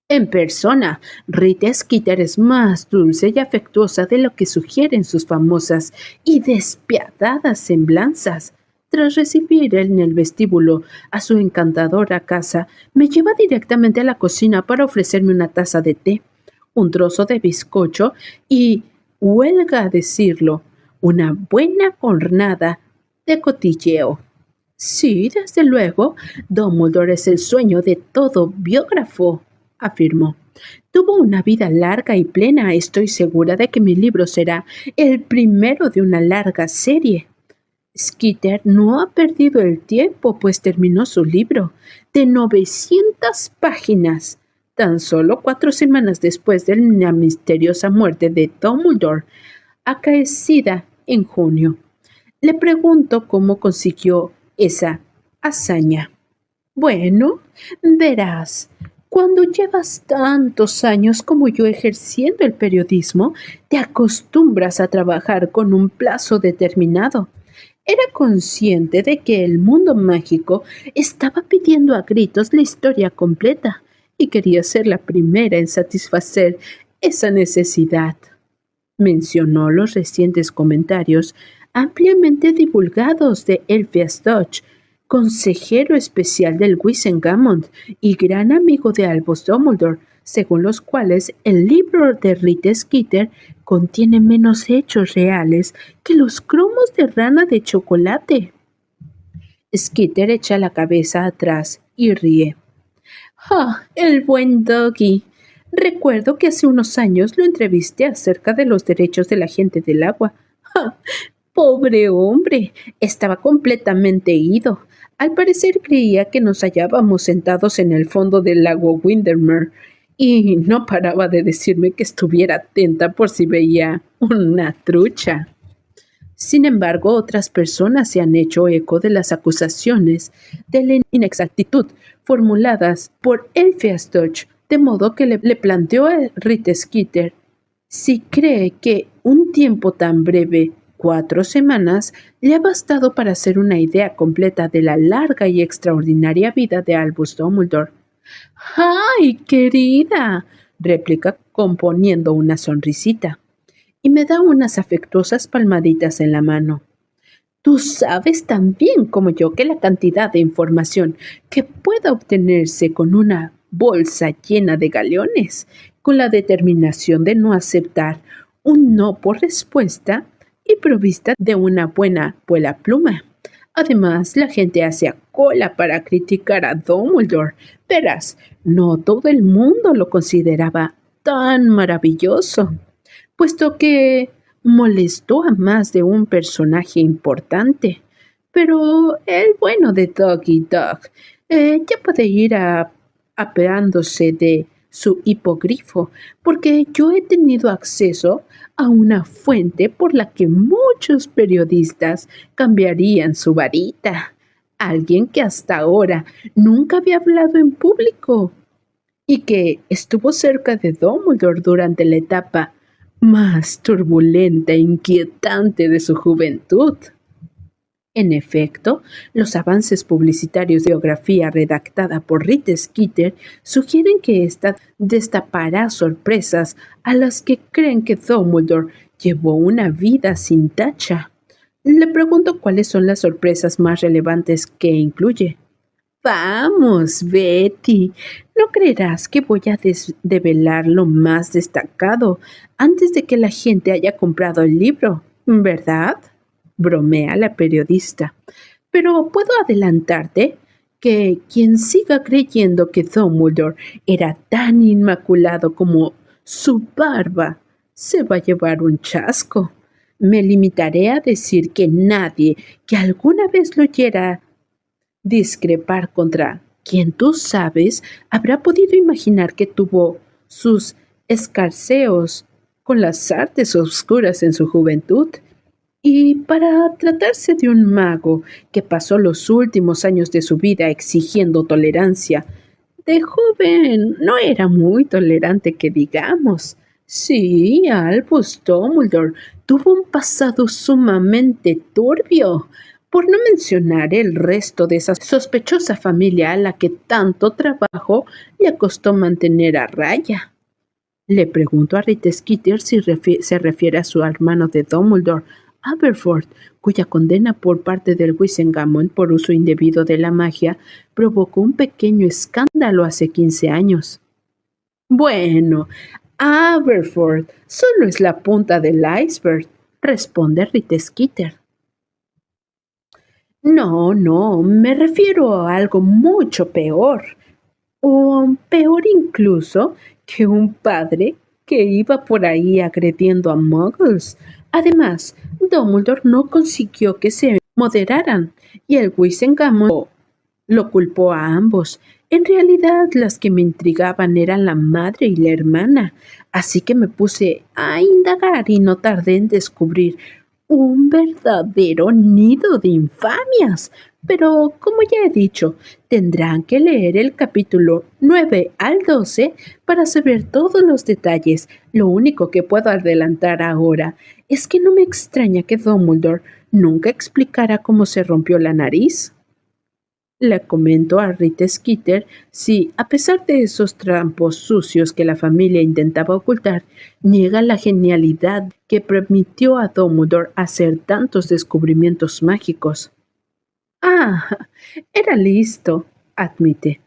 En persona, Rita Skeeter es más dulce y afectuosa de lo que sugieren sus famosas y despiadadas semblanzas. Tras recibir en el vestíbulo a su encantadora casa, me lleva directamente a la cocina para ofrecerme una taza de té, un trozo de bizcocho y, huelga decirlo, una buena hornada de cotilleo. Sí, desde luego, Dumbledore es el sueño de todo biógrafo, afirmó. Tuvo una vida larga y plena. Estoy segura de que mi libro será el primero de una larga serie. Skeeter no ha perdido el tiempo, pues terminó su libro, de 900 páginas, tan solo 4 semanas después de la misteriosa muerte de Dumbledore, acaecida en junio. Le pregunto cómo consiguió esa hazaña. Bueno, verás, cuando llevas tantos años como yo ejerciendo el periodismo, te acostumbras a trabajar con un plazo determinado. Era consciente de que el mundo mágico estaba pidiendo a gritos la historia completa y quería ser la primera en satisfacer esa necesidad. Mencionó los recientes comentarios ampliamente divulgados de Elphias Dodge, consejero especial del Wizengamot y gran amigo de Albus Dumbledore, según los cuales el libro de Rita Skeeter contiene menos hechos reales que los cromos de rana de chocolate. Skeeter echa la cabeza atrás y ríe. ¡Ah, el buen Dougie! Recuerdo que hace unos años lo entrevisté acerca de los derechos de la gente del agua. ¡Ah! Pobre hombre, estaba completamente ido. Al parecer creía que nos hallábamos sentados en el fondo del lago Windermere y no paraba de decirme que estuviera atenta por si veía una trucha. Sin embargo, otras personas se han hecho eco de las acusaciones de la inexactitud formuladas por Elphias Dodge, de modo que le planteó a Rita Skeeter si cree que un tiempo tan breve, 4 semanas, le ha bastado para hacer una idea completa de la larga y extraordinaria vida de Albus Dumbledore. ¡Ay, querida!, replica componiendo una sonrisita, y me da unas afectuosas palmaditas en la mano. Tú sabes tan bien como yo que la cantidad de información que pueda obtenerse con una bolsa llena de galeones, con la determinación de no aceptar un no por respuesta y provista de una buena vuela pluma. Además, la gente hace cola para criticar a Dumbledore. Verás, no todo el mundo lo consideraba tan maravilloso, puesto que molestó a más de un personaje importante. Pero el bueno de Doggy Dog ya puede ir apeándose de su hipogrifo, porque yo he tenido acceso a una fuente por la que muchos periodistas cambiarían su varita. Alguien que hasta ahora nunca había hablado en público y que estuvo cerca de Dumbledore durante la etapa más turbulenta e inquietante de su juventud. En efecto, los avances publicitarios de biografía redactada por Rita Skeeter sugieren que ésta destapará sorpresas a las que creen que Dumbledore llevó una vida sin tacha. Le pregunto cuáles son las sorpresas más relevantes que incluye. Vamos, Betty, no creerás que voy a develar lo más destacado antes de que la gente haya comprado el libro, ¿verdad?, bromea la periodista. Pero puedo adelantarte que quien siga creyendo que Dumbledore era tan inmaculado como su barba se va a llevar un chasco. Me limitaré a decir que nadie que alguna vez lo oyera discrepar contra quien tú sabes habrá podido imaginar que tuvo sus escarceos con las artes oscuras en su juventud. Y para tratarse de un mago que pasó los últimos años de su vida exigiendo tolerancia, de joven no era muy tolerante que digamos. Sí, Albus Dumbledore tuvo un pasado sumamente turbio, por no mencionar el resto de esa sospechosa familia a la que tanto trabajo le costó mantener a raya. Le pregunto a Rita Skeeter si se refiere a su hermano de Dumbledore, Aberforth, cuya condena por parte del Wizengamot por uso indebido de la magia provocó un pequeño escándalo hace 15 años. Bueno, Aberforth solo es la punta del iceberg, responde Rita Skeeter. No, me refiero a algo mucho peor, o peor incluso que un padre que iba por ahí agrediendo a muggles. Además, Dumbledore no consiguió que se moderaran y el Wizengamot lo culpó a ambos. En realidad, las que me intrigaban eran la madre y la hermana, así que me puse a indagar y no tardé en descubrir un verdadero nido de infamias. Pero, como ya he dicho, tendrán que leer el capítulo 9 al 12 para saber todos los detalles. Lo único que puedo adelantar ahora es que no me extraña que Dumbledore nunca explicara cómo se rompió la nariz. Le comentó a Rita Skeeter si, a pesar de esos trampos sucios que la familia intentaba ocultar, niega la genialidad que permitió a Dumbledore hacer tantos descubrimientos mágicos. Ah, era listo, admite.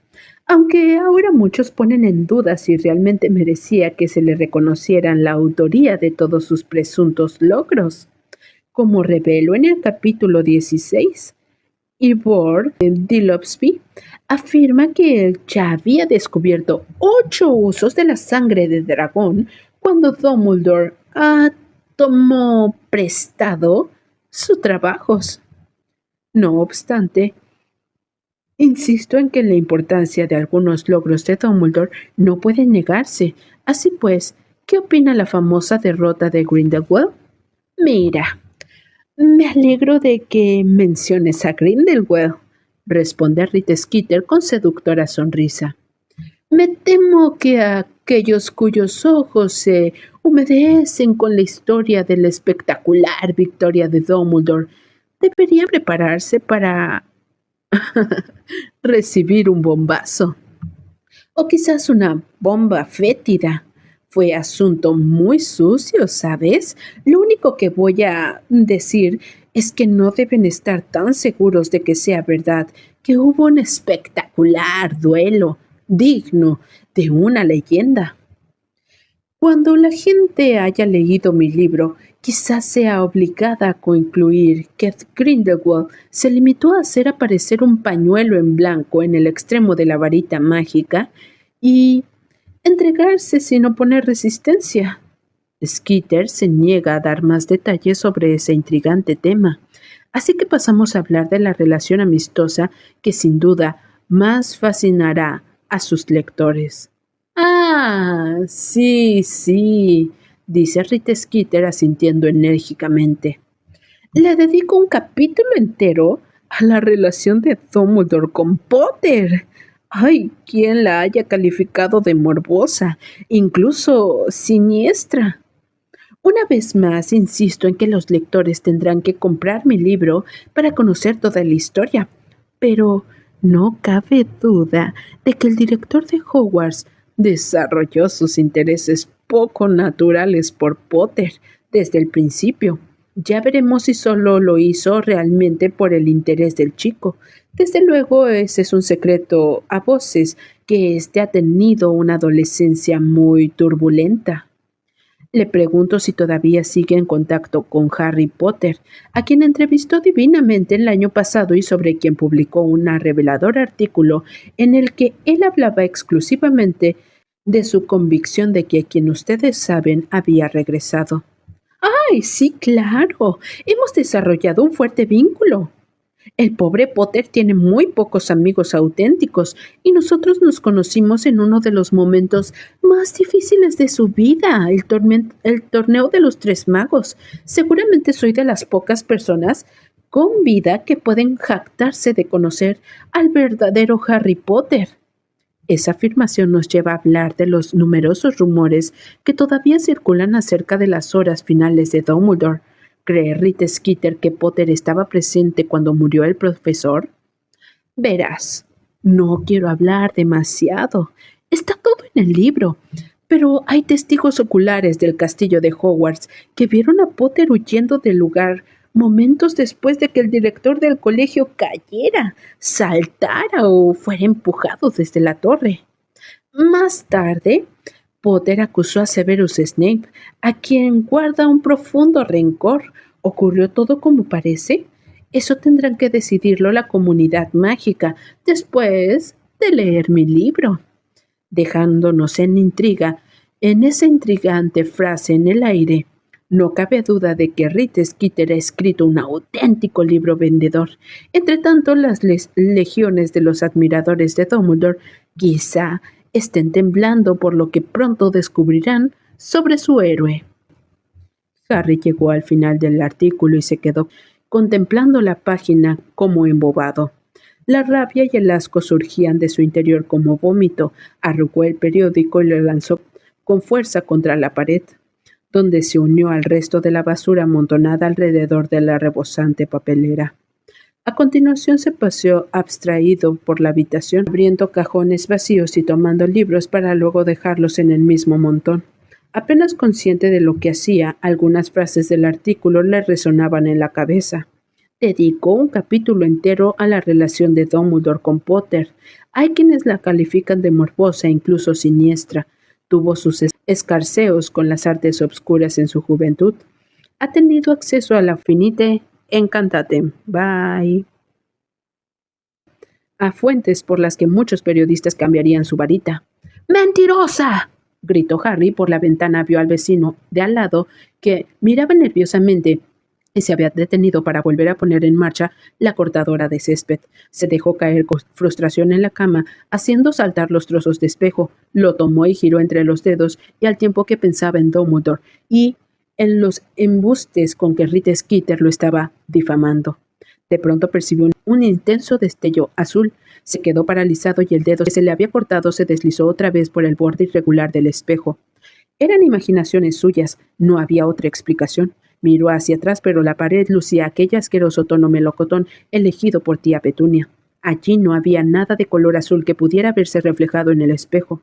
Aunque ahora muchos ponen en duda si realmente merecía que se le reconocieran la autoría de todos sus presuntos logros. Como reveló en el capítulo 16, Ivor Dillopsby afirma que él ya había descubierto 8 usos de la sangre de dragón cuando Dumbledore tomó prestado sus trabajos. No obstante, insisto en que la importancia de algunos logros de Dumbledore no puede negarse. Así pues, ¿qué opina la famosa derrota de Grindelwald? Mira, me alegro de que menciones a Grindelwald, responde Rita Skeeter con seductora sonrisa. Me temo que aquellos cuyos ojos se humedecen con la historia de la espectacular victoria de Dumbledore deberían prepararse para recibir un bombazo. O quizás una bomba fétida. Fue asunto muy sucio, ¿sabes? Lo único que voy a decir es que no deben estar tan seguros de que sea verdad que hubo un espectacular duelo digno de una leyenda. Cuando la gente haya leído mi libro, quizás sea obligada a concluir que Grindelwald se limitó a hacer aparecer un pañuelo en blanco en el extremo de la varita mágica y entregarse sin oponer resistencia. Skeeter se niega a dar más detalles sobre ese intrigante tema, así que pasamos a hablar de la relación amistosa que sin duda más fascinará a sus lectores. Ah, sí, sí, dice Rita Skeeter asintiendo enérgicamente. Le dedico un capítulo entero a la relación de Dumbledore con Potter. Ay, quien la haya calificado de morbosa, incluso siniestra. Una vez más, insisto en que los lectores tendrán que comprar mi libro para conocer toda la historia, pero no cabe duda de que el director de Hogwarts desarrolló sus intereses poco naturales por Potter desde el principio. Ya veremos si solo lo hizo realmente por el interés del chico. Desde luego, ese es un secreto a voces, que éste ha tenido una adolescencia muy turbulenta. Le pregunto si todavía sigue en contacto con Harry Potter, a quien entrevistó divinamente el año pasado y sobre quien publicó un revelador artículo en el que él hablaba exclusivamente de su convicción de que quien ustedes saben había regresado. ¡Ay, sí, claro! Hemos desarrollado un fuerte vínculo. El pobre Potter tiene muy pocos amigos auténticos y nosotros nos conocimos en uno de los momentos más difíciles de su vida, el torneo de los Tres Magos. Seguramente soy de las pocas personas con vida que pueden jactarse de conocer al verdadero Harry Potter. Esa afirmación nos lleva a hablar de los numerosos rumores que todavía circulan acerca de las horas finales de Dumbledore. ¿Cree Rita Skeeter que Potter estaba presente cuando murió el profesor? Verás, no quiero hablar demasiado. Está todo en el libro, pero hay testigos oculares del castillo de Hogwarts que vieron a Potter huyendo del lugar momentos después de que el director del colegio cayera, saltara o fuera empujado desde la torre. Más tarde, Potter acusó a Severus Snape, a quien guarda un profundo rencor. ¿Ocurrió todo como parece? Eso tendrán que decidirlo la comunidad mágica después de leer mi libro. Dejándonos en intriga, en esa intrigante frase en el aire, no cabe duda de que Rita Skeeter ha escrito un auténtico libro vendedor. Entre tanto, las legiones de los admiradores de Dumbledore quizá estén temblando por lo que pronto descubrirán sobre su héroe. Harry llegó al final del artículo y se quedó contemplando la página como embobado. La rabia y el asco surgían de su interior como vómito. Arrugó el periódico y lo lanzó con fuerza contra la pared, donde se unió al resto de la basura amontonada alrededor de la rebosante papelera. A continuación se paseó abstraído por la habitación, abriendo cajones vacíos y tomando libros para luego dejarlos en el mismo montón. Apenas consciente de lo que hacía, algunas frases del artículo le resonaban en la cabeza. Dedicó un capítulo entero a la relación de Dumbledore con Potter. Hay quienes la califican de morbosa e incluso siniestra. Tuvo sus escarceos con las artes obscuras en su juventud. Ha tenido acceso a la Finite Encantatem. Bye. A fuentes por las que muchos periodistas cambiarían su varita. ¡Mentirosa!, gritó Harry. Por la ventana vio al vecino de al lado que miraba nerviosamente y se había detenido para volver a poner en marcha la cortadora de césped. Se dejó caer con frustración en la cama, haciendo saltar los trozos de espejo. Lo tomó y giró entre los dedos, y al tiempo que pensaba en Dumbledore y en los embustes con que Rita Skeeter lo estaba difamando. De pronto percibió un intenso destello azul. Se quedó paralizado y el dedo que se le había cortado se deslizó otra vez por el borde irregular del espejo. Eran imaginaciones suyas, no había otra explicación. Miró hacia atrás, pero la pared lucía aquel asqueroso tono melocotón elegido por tía Petunia. Allí no había nada de color azul que pudiera verse reflejado en el espejo.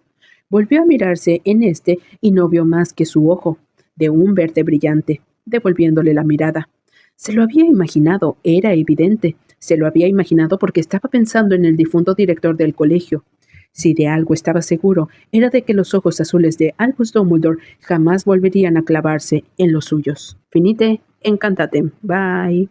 Volvió a mirarse en este y no vio más que su ojo, de un verde brillante, devolviéndole la mirada. Se lo había imaginado, era evidente. Se lo había imaginado porque estaba pensando en el difunto director del colegio. Si de algo estaba seguro, era de que los ojos azules de Albus Dumbledore jamás volverían a clavarse en los suyos. Finite Encantatem. Bye.